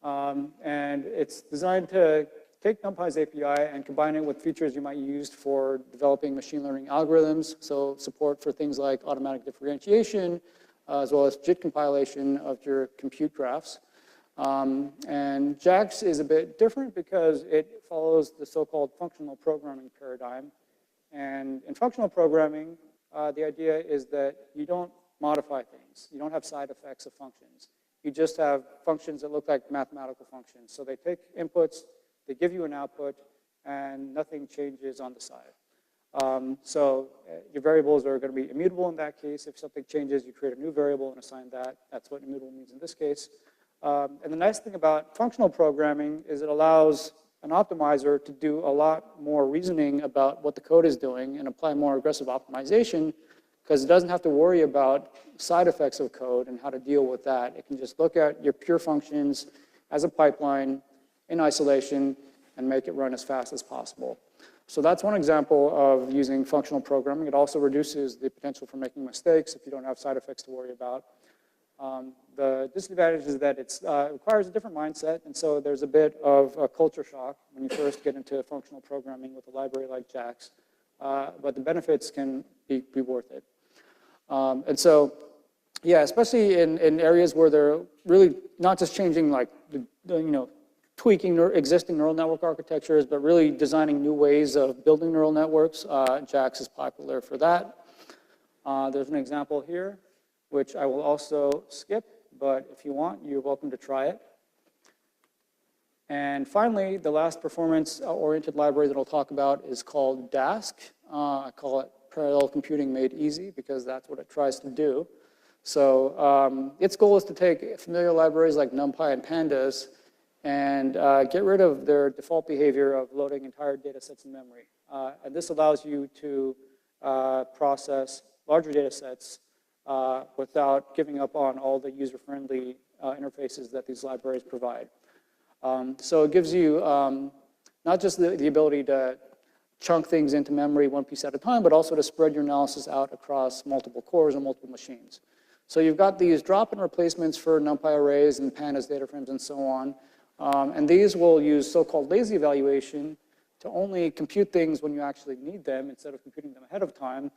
And it's designed to take NumPy's API and combine it with features you might use for developing machine learning algorithms, so support for things like automatic differentiation, as well as JIT compilation of your compute graphs. And JAX is a bit different because it follows the so-called functional programming paradigm. And in functional programming, the idea is that you don't modify things. You don't have side effects of functions. You just have functions that look like mathematical functions. So they take inputs, they give you an output, and nothing changes on the side. So your variables are going to be immutable in that case. If something changes, you create a new variable and assign that. That's what immutable means in this case. And the nice thing about functional programming is it allows an optimizer to do a lot more reasoning about what the code is doing and apply more aggressive optimization, because it doesn't have to worry about side effects of code and how to deal with that. It can just look at your pure functions as a pipeline in isolation and make it run as fast as possible. So that's one example of using functional programming. It also reduces the potential for making mistakes if you don't have side effects to worry about. The disadvantage is that it requires a different mindset, and so there's a bit of a culture shock when you first get into functional programming with a library like JAX, but the benefits can be worth it. And so, yeah, especially in areas where they're really not just changing like, tweaking existing neural network architectures, but really designing new ways of building neural networks. JAX is popular for that. There's an example here, which I will also skip, but if you want, you're welcome to try it. And finally, the last performance-oriented library that I'll talk about is called Dask. I call it Parallel Computing Made Easy because that's what it tries to do. So its goal is to take familiar libraries like NumPy and Pandas and get rid of their default behavior of loading entire data sets in memory. And this allows you to process larger data sets without giving up on all the user-friendly interfaces that these libraries provide. So it gives you not just the ability to chunk things into memory one piece at a time, but also to spread your analysis out across multiple cores or multiple machines. So you've got these drop-in replacements for NumPy arrays and Pandas data frames and so on. And these will use so-called lazy evaluation to only compute things when you actually need them instead of computing them ahead of time.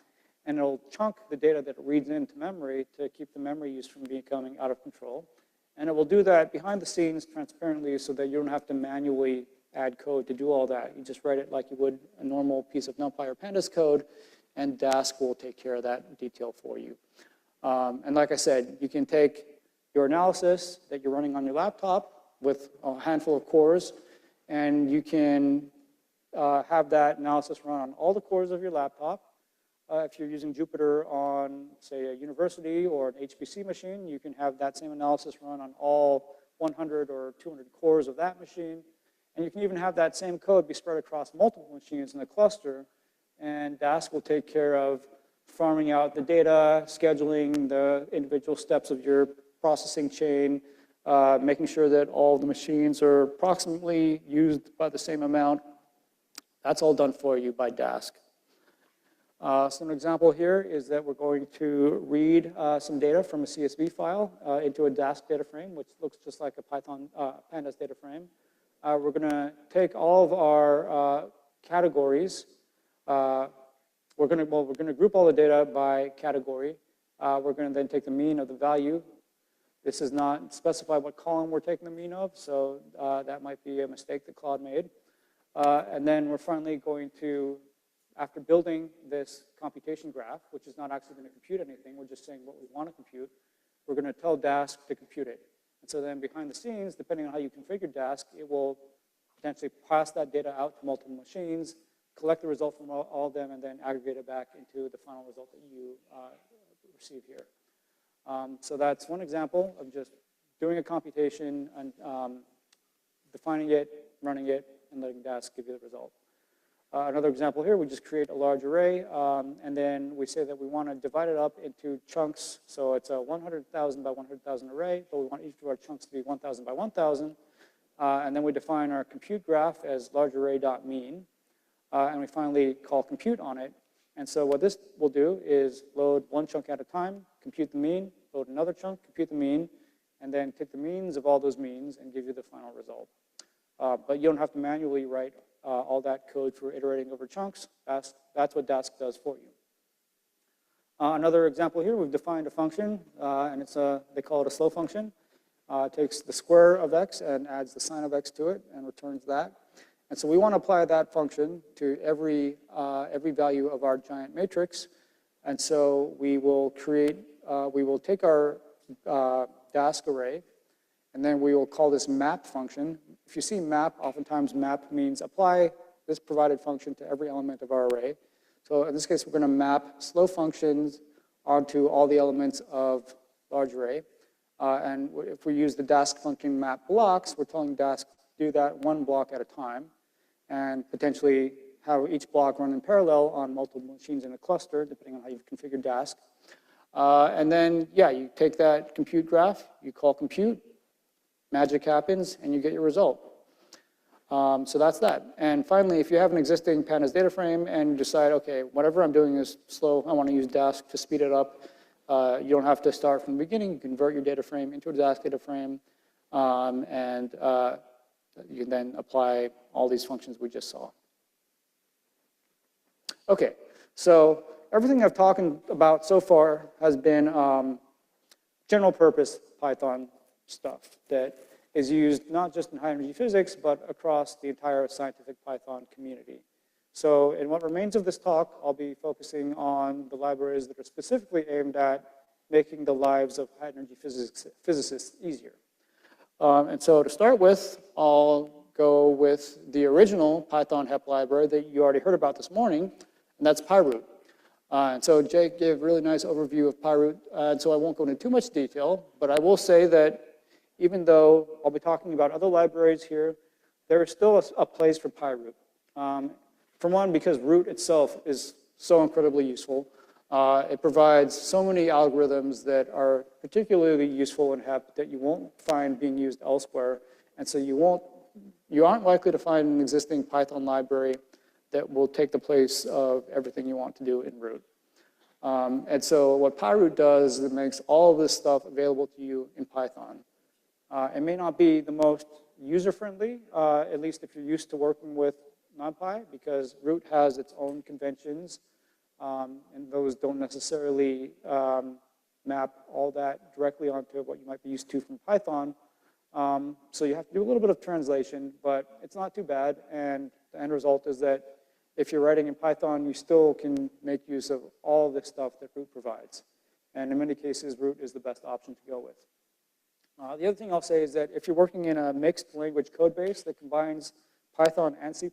And it'll chunk the data that it reads into memory to keep the memory use from becoming out of control. And it will do that behind the scenes transparently so that you don't have to manually add code to do all that. You just write it like you would a normal piece of NumPy or Pandas code, and Dask will take care of that detail for you. And like I said, you can take your analysis that you're running on your laptop with a handful of cores, and you can have that analysis run on all the cores of your laptop. If you're using Jupyter on, say, a university or an HPC machine, you can have that same analysis run on all 100 or 200 cores of that machine. And you can even have that same code be spread across multiple machines in the cluster, and Dask will take care of farming out the data, scheduling the individual steps of your processing chain, making sure that all the machines are approximately used by the same amount. That's all done for you by Dask. So an example here is that we're going to read some data from a CSV file into a Dask data frame, which looks just like a Python Pandas data frame. We're going to take all of our categories. We're going to group all the data by category. We're going to then take the mean of the value. This is not specified what column we're taking the mean of, so that might be a mistake that Claude made. And then we're finally going to, after building this computation graph, which is not actually going to compute anything, we're just saying what we want to compute, we're going to tell Dask to compute it. And so then behind the scenes, depending on how you configure Dask, it will potentially pass that data out to multiple machines, collect the result from all of them, and then aggregate it back into the final result that you receive here. So that's one example of just doing a computation and defining it, running it, and letting Dask give you the result. Another example here, we just create a large array, and then we say that we want to divide it up into chunks. So it's a 100,000 by 100,000 array, but we want each of our chunks to be 1,000 by 1,000. And then we define our compute graph as largearray.mean. And we finally call compute on it. And so what this will do is load one chunk at a time, compute the mean, load another chunk, compute the mean, and then take the means of all those means and give you the final result. But you don't have to manually write all that code for iterating over chunks. That's what Dask does for you. Another example here, we've defined a function, and they call it a slow function. It takes the square of x and adds the sine of x to it and returns that. And so we want to apply that function to every value of our giant matrix. And so we will take our Dask array, and then we will call this map function. If you see map, oftentimes map means apply this provided function to every element of our array. So in this case, we're going to map slow functions onto all the elements of large array. And if we use the Dask function map blocks, we're telling Dask to do that one block at a time and potentially have each block run in parallel on multiple machines in a cluster, depending on how you've configured Dask. And then, yeah, you take that compute graph, you call compute, magic happens, and you get your result. So that's that. And finally, if you have an existing Pandas data frame and you decide, okay, whatever I'm doing is slow, I want to use Dask to speed it up, you don't have to start from the beginning. You convert your data frame into a Dask data frame, and you can then apply all these functions we just saw. Okay, so everything I've talked about so far has been general purpose Python stuff that is used not just in high energy physics, but across the entire scientific Python community. So in what remains of this talk, I'll be focusing on the libraries that are specifically aimed at making the lives of high energy physicists easier. And so to start with, I'll go with the original Python HEP library that you already heard about this morning, and that's PyRoot. And so Jake gave a really nice overview of PyRoot, and so I won't go into too much detail, but I will say that even though I'll be talking about other libraries here, there is still a place for PyRoot. For one, because root itself is so incredibly useful. It provides so many algorithms that are particularly useful in HEP that you won't find being used elsewhere. And so you aren't likely to find an existing Python library that will take the place of everything you want to do in root. And so what PyRoot does is it makes all of this stuff available to you in Python. It may not be the most user-friendly, at least if you're used to working with NumPy, because root has its own conventions, and those don't necessarily map all that directly onto what you might be used to from Python. So you have to do a little bit of translation, but it's not too bad, and the end result is that if you're writing in Python, you still can make use of all the stuff that root provides. And in many cases, root is the best option to go with. The other thing I'll say is that if you're working in a mixed language code base that combines Python and C++,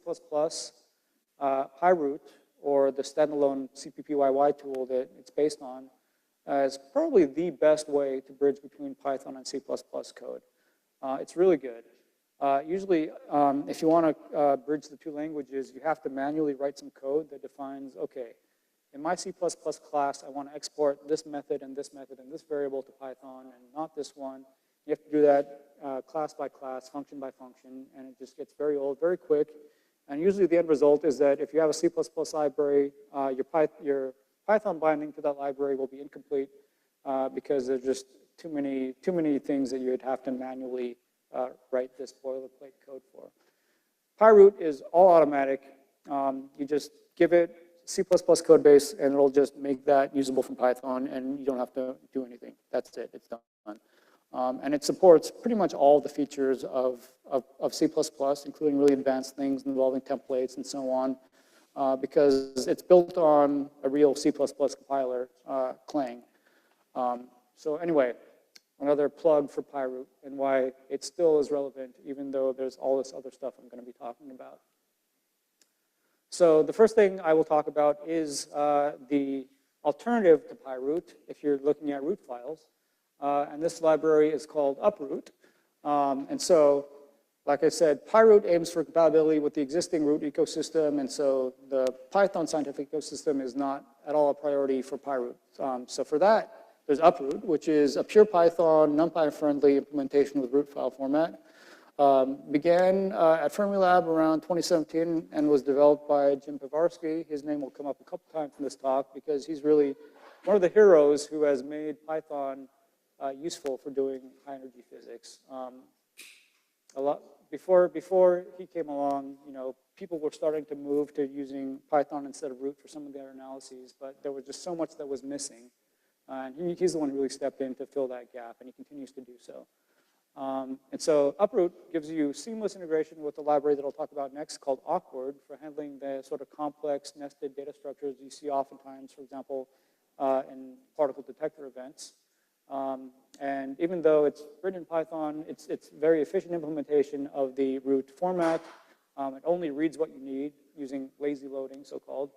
PyRoot, or the standalone CPPYY tool that it's based on, is probably the best way to bridge between Python and C++ code. It's really good. Usually, if you want to bridge the two languages, you have to manually write some code that defines, okay, in my C++ class, I want to export this method and this variable to Python and not this one. You have to do that class by class, function by function, and it just gets very old, very quick. And usually the end result is that if you have a C++ library, your Python binding to that library will be incomplete because there's just too many things that you would have to manually write this boilerplate code for. PyRoot is all automatic. You just give it C++ code base, and it'll just make that usable from Python, and you don't have to do anything. That's it. It's done. And it supports pretty much all the features of C++, including really advanced things involving templates and so on, because it's built on a real C++ compiler, Clang. So anyway, another plug for PyRoot and why it still is relevant, even though there's all this other stuff I'm going to be talking about. So the first thing I will talk about is the alternative to PyRoot if you're looking at root files. And this library is called uproot. And so, like I said, PyRoot aims for compatibility with the existing root ecosystem, and so the Python scientific ecosystem is not at all a priority for PyRoot. So for that, there's uproot, which is a pure Python, NumPy-friendly implementation with root file format. Began at Fermilab around 2017 and was developed by Jim Pivarsky. His name will come up a couple times in this talk because he's really one of the heroes who has made Python useful for doing high-energy physics. Before he came along, people were starting to move to using Python instead of root for some of their analyses, but there was just so much that was missing. And he's the one who really stepped in to fill that gap, and he continues to do so. And so uproot gives you seamless integration with the library that I'll talk about next called Awkward for handling the sort of complex nested data structures you see oftentimes, for example, in particle detector events. And even though it's written in Python, it's very efficient implementation of the root format. It only reads what you need using lazy loading, so-called.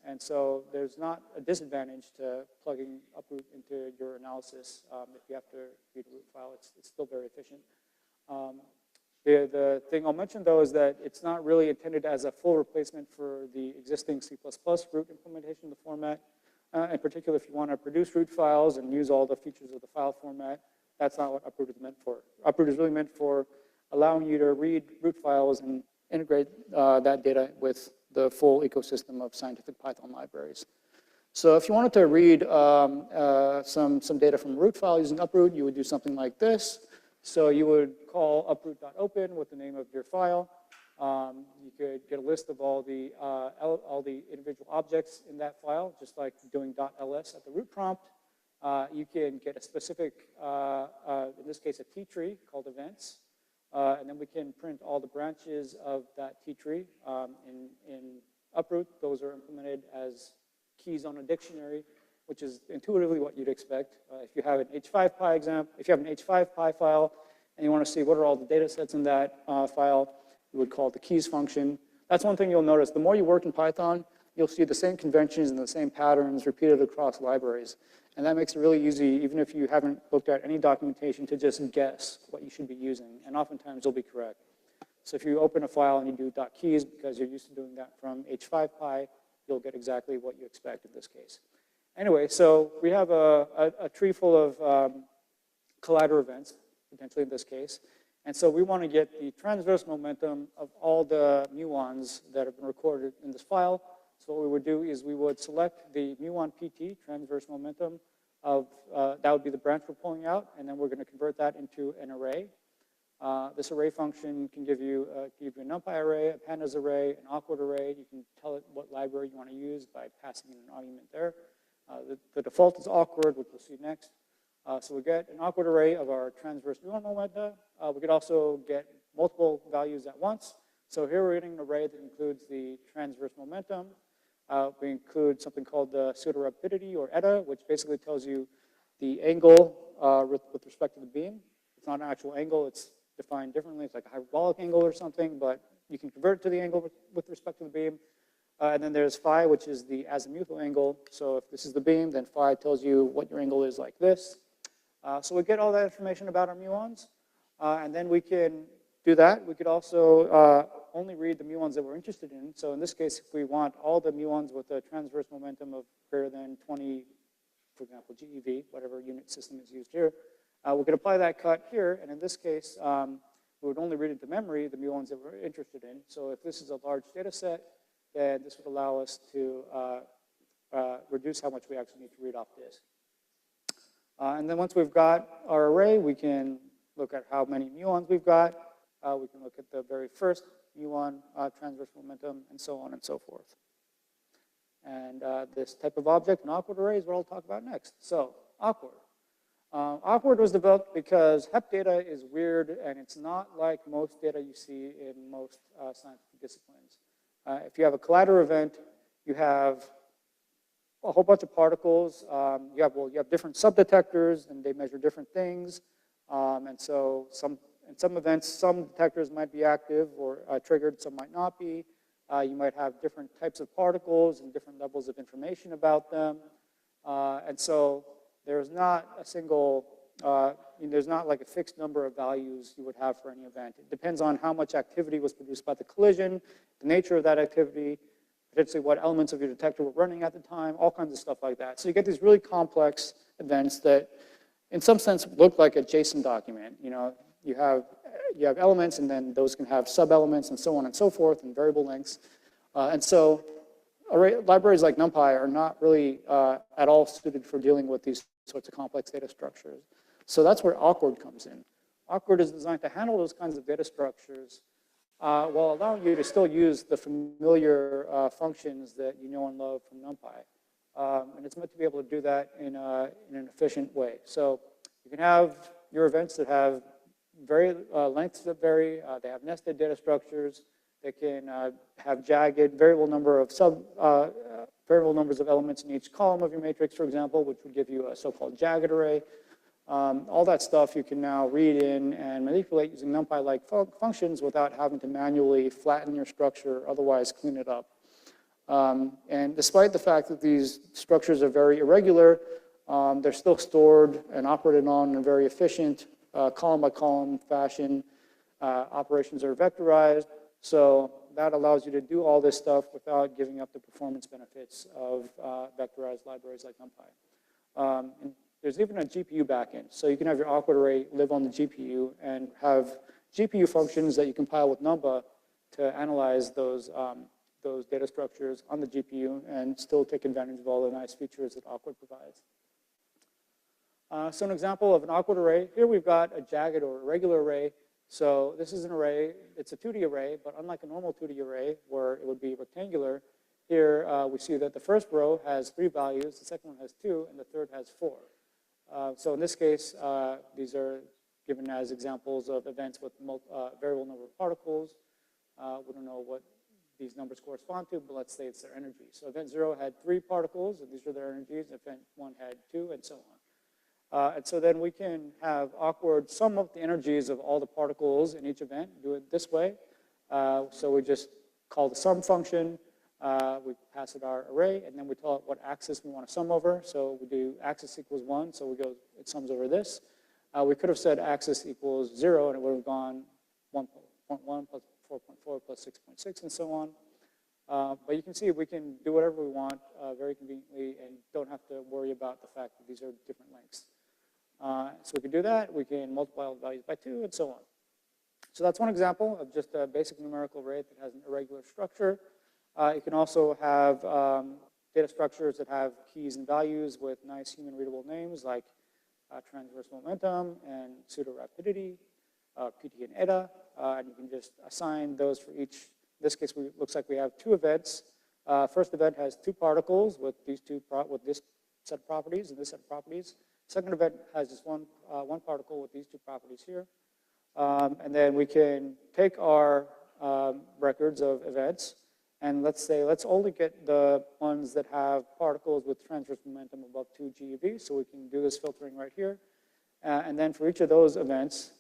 And so there's not a disadvantage to plugging uproot into your analysis. If you have to read a root file, it's still very efficient. The thing I'll mention, though, is that it's not really intended as a full replacement for the existing C++ root implementation of the format. In particular, if you want to produce root files and use all the features of the file format, that's not what uproot is meant for. Uproot is really meant for allowing you to read root files and integrate that data with the full ecosystem of scientific Python libraries. So if you wanted to read some data from a root file using uproot, you would do something like this. So you would call uproot.open with the name of your file. You could get a list of all the individual objects in that file, just like doing .ls at the root prompt. You can get a specific, in this case, a T-tree called events. And then we can print all the branches of that T-tree. In uproot, those are implemented as keys on a dictionary, which is intuitively what you'd expect. If you have an H5Py file, and you want to see what are all the data sets in that file, you would call it the keys function. That's one thing you'll notice. The more you work in Python, you'll see the same conventions and the same patterns repeated across libraries. And that makes it really easy, even if you haven't looked at any documentation, to just guess what you should be using. And oftentimes, you'll be correct. So if you open a file and you do .keys, because you're used to doing that from H5Py, you'll get exactly what you expect in this case. Anyway, so we have a tree full of collider events, potentially in this case. And so we want to get the transverse momentum of all the muons that have been recorded in this file. So what we would do is we would select the muon PT, transverse momentum, of that would be the branch we're pulling out, and then we're going to convert that into an array. This array function can give you a NumPy array, a pandas array, an awkward array. You can tell it what library you want to use by passing in an argument there. The default is awkward, which we'll see next. So we get an awkward array of our transverse muon momenta. We could also get multiple values at once. So here we're getting an array that includes the transverse momentum. We include something called the pseudo-rapidity, or eta, which basically tells you the angle with respect to the beam. It's not an actual angle. It's defined differently. It's like a hyperbolic angle or something, but you can convert it to the angle with respect to the beam. And then there's phi, which is the azimuthal angle. So if this is the beam, then phi tells you what your angle is like this. So we get all that information about our muons. And then we can do that. We could also only read the muons that we're interested in. So in this case, if we want all the muons with a transverse momentum of greater than 20, for example, GeV, whatever unit system is used here, we could apply that cut here. And in this case, we would only read into memory the muons that we're interested in. So if this is a large data set, then this would allow us to reduce how much we actually need to read off disk. And then once we've got our array, we can look at how many muons we've got. We can look at the very first muon transverse momentum, and so on and so forth. And this type of object, an awkward array, is what I'll talk about next. So awkward. Awkward was developed because HEP data is weird, and it's not like most data you see in most scientific disciplines. If you have a collider event, you have a whole bunch of particles. You have different subdetectors, and they measure different things. And so in some events, some detectors might be active or triggered, some might not be. You might have different types of particles and different levels of information about them. And so there's not a single, there's not like a fixed number of values you would have for any event. It depends on how much activity was produced by the collision, the nature of that activity, potentially what elements of your detector were running at the time, all kinds of stuff like that. So you get these really complex events that, in some sense, look like a JSON document. You have elements, and then those can have sub-elements, and so on and so forth, and variable lengths. And so libraries like NumPy are not really at all suited for dealing with these sorts of complex data structures. So that's where awkward comes in. Awkward is designed to handle those kinds of data structures while allowing you to still use the familiar functions that you know and love from NumPy. And it's meant to be able to do that in an efficient way. So you can have your events that have lengths that vary. They have nested data structures. They can have jagged variable number of variable numbers of elements in each column of your matrix, for example, which would give you a so-called jagged array. All that stuff you can now read in and manipulate using NumPy-like functions without having to manually flatten your structure, otherwise clean it up. And despite the fact that these structures are very irregular, they're still stored and operated on in a very efficient column-by-column fashion. Operations are vectorized, so that allows you to do all this stuff without giving up the performance benefits of vectorized libraries like NumPy. And there's even a GPU backend, so you can have your awkward array live on the GPU and have GPU functions that you compile with NumPy to analyze those data structures on the GPU and still take advantage of all the nice features that awkward provides. So an example of an awkward array, here we've got a jagged or irregular array. So this is an array, it's a 2D array, but unlike a normal 2D array where it would be rectangular, here we see that the first row has 3 values, the second one has 2, and the third has 4. So in this case, these are given as examples of events with variable number of particles. We don't know what these numbers correspond to, but let's say it's their energy. So event 0 had 3 particles, and these are their energies. Event 1 had 2, and so on. And so then we can have awkward sum of the energies of all the particles in each event, do it this way. So we just call the sum function, we pass it our array, and then we tell it what axis we want to sum over. So we do axis equals 1, so we go, it sums over this. We could have said axis equals 0, and it would have gone 1.1 plus 4.4 plus 6.6, and so on. But you can see we can do whatever we want very conveniently and don't have to worry about the fact that these are different lengths. So we can do that. We can multiply all the values by 2 and so on. So that's one example of just a basic numerical array that has an irregular structure. You can also have data structures that have keys and values with nice human-readable names like transverse momentum and pseudo-rapidity, PT and eta, and you can just assign those for each. In this case, it looks like we have 2 events. First event has 2 particles with these with this set of properties and this set of properties. Second event has just one particle with these 2 properties here. And then we can take our records of events, and let's only get the ones that have particles with transverse momentum above 2 GeV, so we can do this filtering right here. And then for each of those events,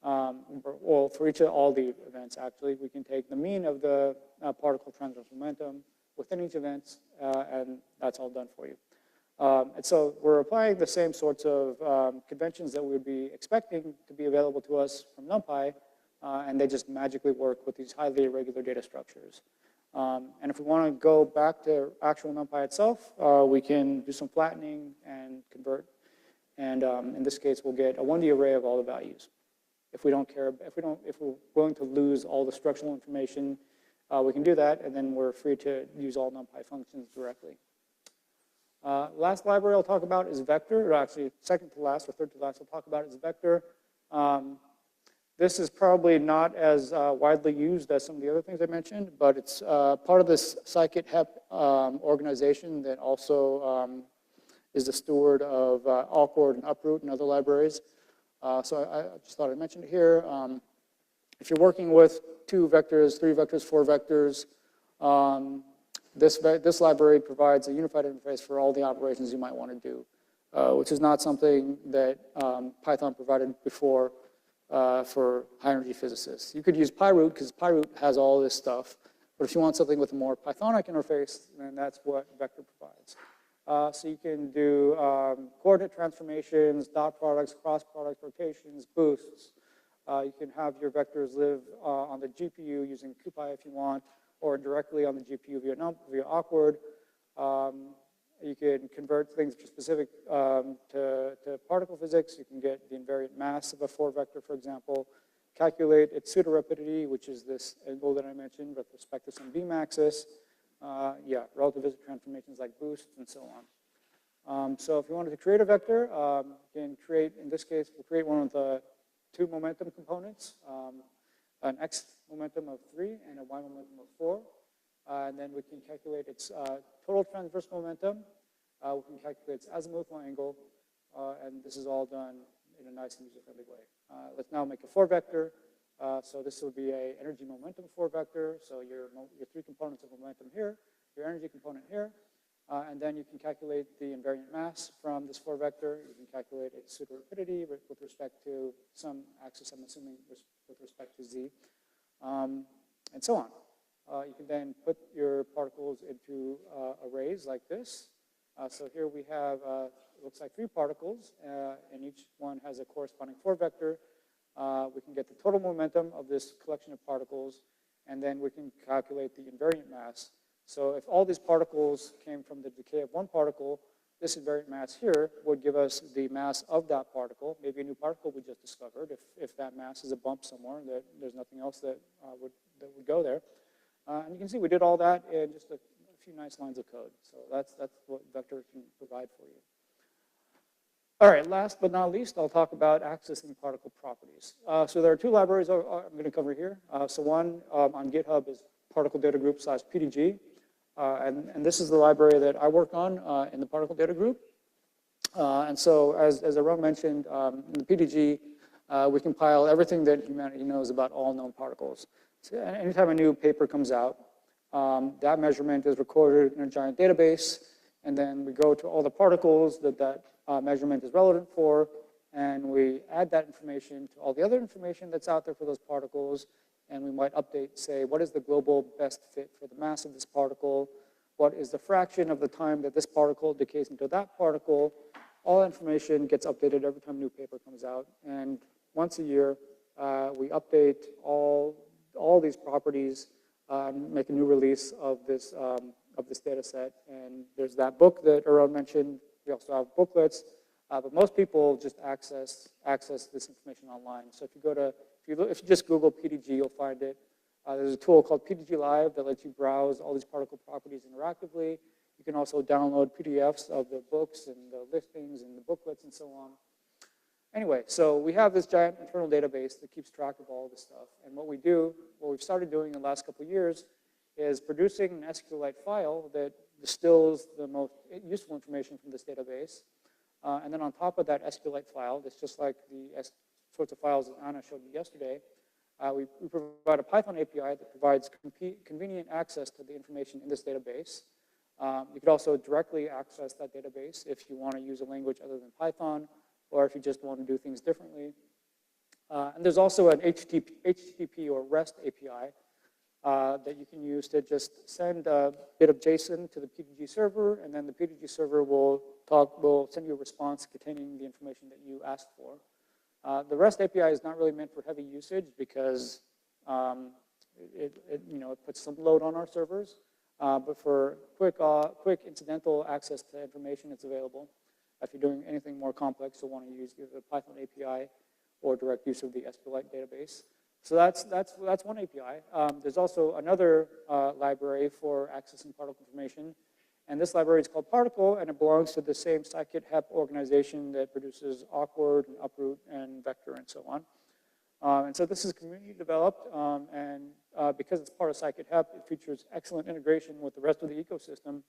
well, for each of all the events, actually, we can take the mean of the particle transverse momentum within each event, and that's all done for you. And so we're applying the same sorts of conventions that we would be expecting to be available to us from NumPy, and they just magically work with these highly irregular data structures. And if we want to go back to actual NumPy itself, we can do some flattening and convert. And in this case, we'll get a 1D array of all the values. If we're willing to lose all the structural information, we can do that, and then we're free to use all NumPy functions directly. Last library I'll talk about is vector, or actually second to last or third to last I'll talk about is vector. This is probably not as widely used as some of the other things I mentioned, but it's part of this scikit-hep organization that also is the steward of awkward and uproot and other libraries. So I just thought I'd mention it here. If you're working with 2 vectors, 3 vectors, 4 vectors, this library provides a unified interface for all the operations you might want to do, which is not something that Python provided before for high-energy physicists. You could use Pyroot, because Pyroot has all this stuff, but if you want something with a more Pythonic interface, then that's what vector provides. So you can do coordinate transformations, dot products, cross products, rotations, boosts. You can have your vectors live on the GPU using CuPy if you want, or directly on the GPU via awkward. You can convert things that are specific to particle physics. You can get the invariant mass of a 4-vector, for example, calculate its pseudo-rapidity, which is this angle that I mentioned with respect to some beam axis. Relativistic transformations like boosts and so on. So if you wanted to create a vector, you can create, in this case, we'll create one with 2 momentum components, an x momentum of 3 and a y momentum of 4. And then we can calculate its total transverse momentum. We can calculate its azimuthal angle. And this is all done in a nice and user-friendly way. Let's now make a 4-vector. So this will be an energy momentum 4-vector. So your 3 components of momentum here, your energy component here. And then you can calculate the invariant mass from this 4-vector. You can calculate its pseudo-rapidity with respect to some axis, I'm assuming, with respect to z, and so on. You can then put your particles into arrays like this. So here we have, it looks like 3 particles, and each one has a corresponding 4-vector. We can get the total momentum of this collection of particles, and then we can calculate the invariant mass. So if all these particles came from the decay of one particle, this invariant mass here would give us the mass of that particle, maybe a new particle we just discovered, if that mass is a bump somewhere, that there's nothing else that would go there. And you can see we did all that in just a few nice lines of code. So that's what vector can provide for you. All right, last but not least, I'll talk about accessing particle properties. So there are 2 libraries I'm going to cover here. So one on GitHub is particle data group /PDG. And this is the library that I work on in the particle data group. And so as Aaron mentioned, in the PDG, we compile everything that humanity knows about all known particles. So anytime a new paper comes out, that measurement is recorded in a giant database, and then we go to all the particles that measurement is relevant for, and we add that information to all the other information that's out there for those particles, and we might update, say, what is the global best fit for the mass of this particle? What is the fraction of the time that this particle decays into that particle? All information gets updated every time a new paper comes out, and once a year, we update all these properties, make a new release of this data set. And there's that book that Aaron mentioned. We also have booklets, but most people just access this information online. So if you just Google PDG, you'll find it. There's a tool called PDG Live that lets you browse all these particle properties interactively. You can also download PDFs of the books and the listings and the booklets and so on. Anyway, so we have this giant internal database that keeps track of all this stuff. And what we've started doing in the last couple of years is producing an SQLite file that distills the most useful information from this database. And then on top of that SQLite file, that's just like the sorts of files that Anna showed you yesterday, we provide a Python API that provides convenient access to the information in this database. You could also directly access that database if you want to use a language other than Python, or if you just want to do things differently. And there's also an HTTP or REST API that you can use to just send a bit of JSON to the PDG server, and then the PDG server will send you a response containing the information that you asked for. The REST API is not really meant for heavy usage because it puts some load on our servers, but for quick incidental access to information, it's available. If you're doing anything more complex, you'll want to use either the Python API or direct use of the SQLite database. So that's one API. There's also another library for accessing particle information, and this library is called Particle, and it belongs to the same scikit-hep organization that produces Awkward and Uproot and Vector and so on. And so this is community developed, and because it's part of scikit-hep, it features excellent integration with the rest of the ecosystem.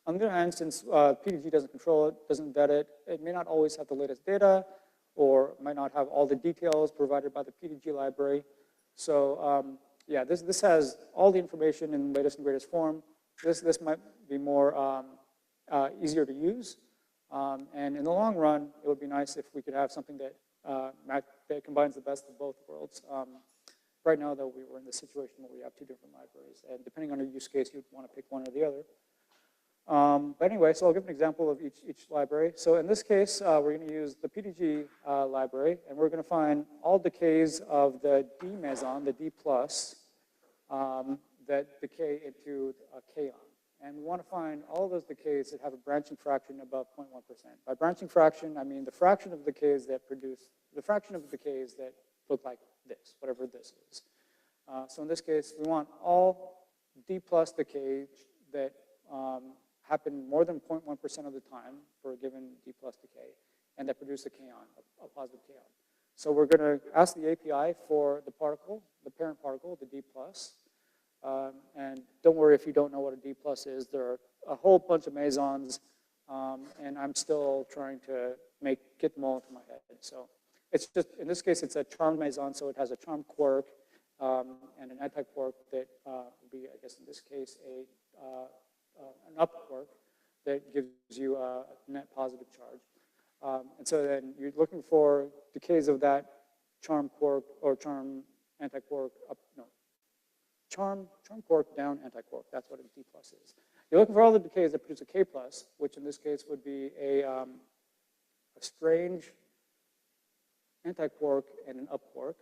On the other hand, since PDG doesn't control it, doesn't vet it, it may not always have the latest data, or might not have all the details provided by the PDG library. So yeah, this has all the information in the latest and greatest form. This might be more easier to use. And in the long run, it would be nice if we could have something that combines the best of both worlds. Right now, though, we're in the situation where we have two different libraries. And depending on your use case, you'd want to pick one or the other. But anyway, so I'll give an example of each library. So in this case, we're going to use the PDG library, and we're going to find all decays of the D meson, the D plus, that decay into a kaon. And we want to find all those decays that have a branching fraction above 0.1%. By branching fraction, I mean the fraction of decays that look like this, whatever this is. So in this case, we want all D plus decays that happen more than 0.1% of the time for a given D plus decay, and that produce a kaon, a positive kaon. So we're going to ask the API for the particle, the parent particle, the D plus. And don't worry if you don't know what a D plus is. There are a whole bunch of mesons, and I'm still trying to get them all into my head. So it's just, in this case, it's a charmed meson, so it has a charmed quark and an anti-quark that would be, I guess in this case, an up quark that gives you a net positive charge. And so then you're looking for decays of that charm quark or charm anti-quark charm quark down anti-quark. That's what a D plus is. You're looking for all the decays that produce a K plus, which in this case would be a strange anti-quark and an up quark.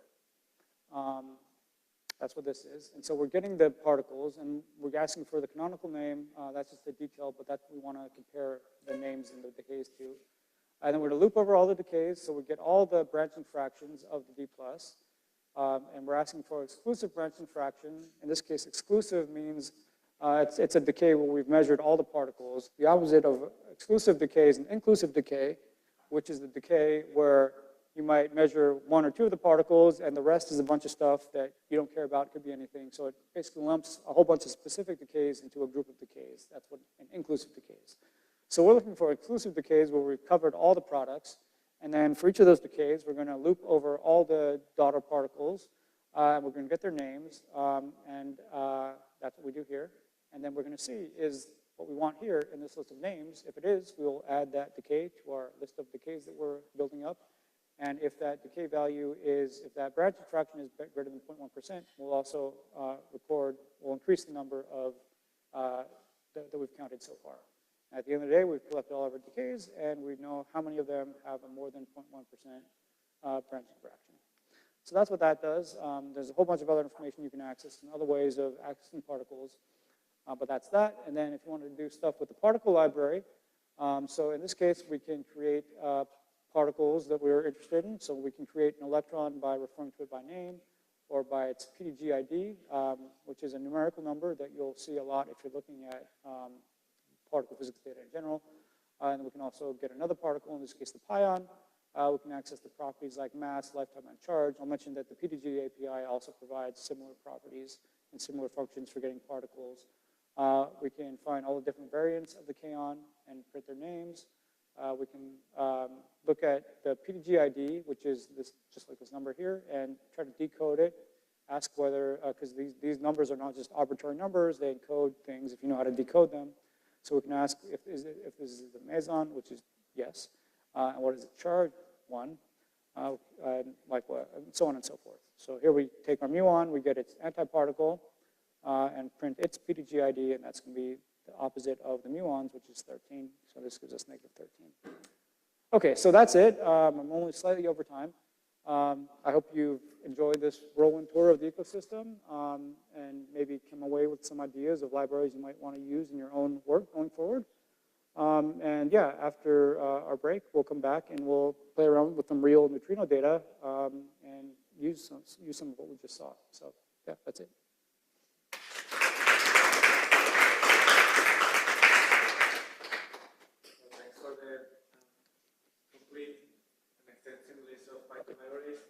That's what this is. And so we're getting the particles, and we're asking for the canonical name. That's just a detail, but we want to compare the names and the decays to. And then we're going to loop over all the decays, so we get all the branching fractions of the D plus. And we're asking for exclusive branching fraction. In this case, exclusive means it's a decay where we've measured all the particles. The opposite of exclusive decay is an inclusive decay, which is the decay where you might measure one or two of the particles, and the rest is a bunch of stuff that you don't care about. It could be anything. So it basically lumps a whole bunch of specific decays into a group of decays. That's what an inclusive decay is. So we're looking for exclusive decays where we've covered all the products. And then for each of those decays, we're going to loop over all the daughter particles. And we're going to get their names. And that's what we do here. And then we're going to see, is what we want here in this list of names. If it is, we'll add that decay to our list of decays that we're building up. And if that decay value is, if that branch fraction is greater than 0.1%, we'll also we'll increase the number of that we've counted so far. At the end of the day, we've collected all of our decays, and we know how many of them have a more than 0.1% branching fraction. So that's what that does. There's a whole bunch of other information you can access and other ways of accessing particles, but that's that. And then if you want to do stuff with the particle library, so in this case, we can create particles that we're interested in. So we can create an electron by referring to it by name or by its PDG ID, which is a numerical number that you'll see a lot if you're looking at particle physics data in general. And we can also get another particle, in this case the pion. We can access the properties like mass, lifetime, and charge. I'll mention that the PDG API also provides similar properties and similar functions for getting particles. We can find all the different variants of the kaon and print their names. We can look at the PDG ID, which is this, just like this number here, and try to decode it. Ask whether, because these numbers are not just arbitrary numbers, they encode things if you know how to decode them. So we can ask if this is the meson, which is yes, and what is it charged? 1, and like what, and so on and so forth. So here we take our muon, we get its antiparticle, and print its PDG ID, and that's going to be the opposite of the muons, which is 13. So this gives us negative 13. Okay, so that's it. I'm only slightly over time. I hope you've enjoyed this whirlwind tour of the ecosystem and maybe come away with some ideas of libraries you might want to use in your own work going forward. And yeah, after our break, we'll come back and we'll play around with some real neutrino data and use some of what we just saw. So yeah, that's it.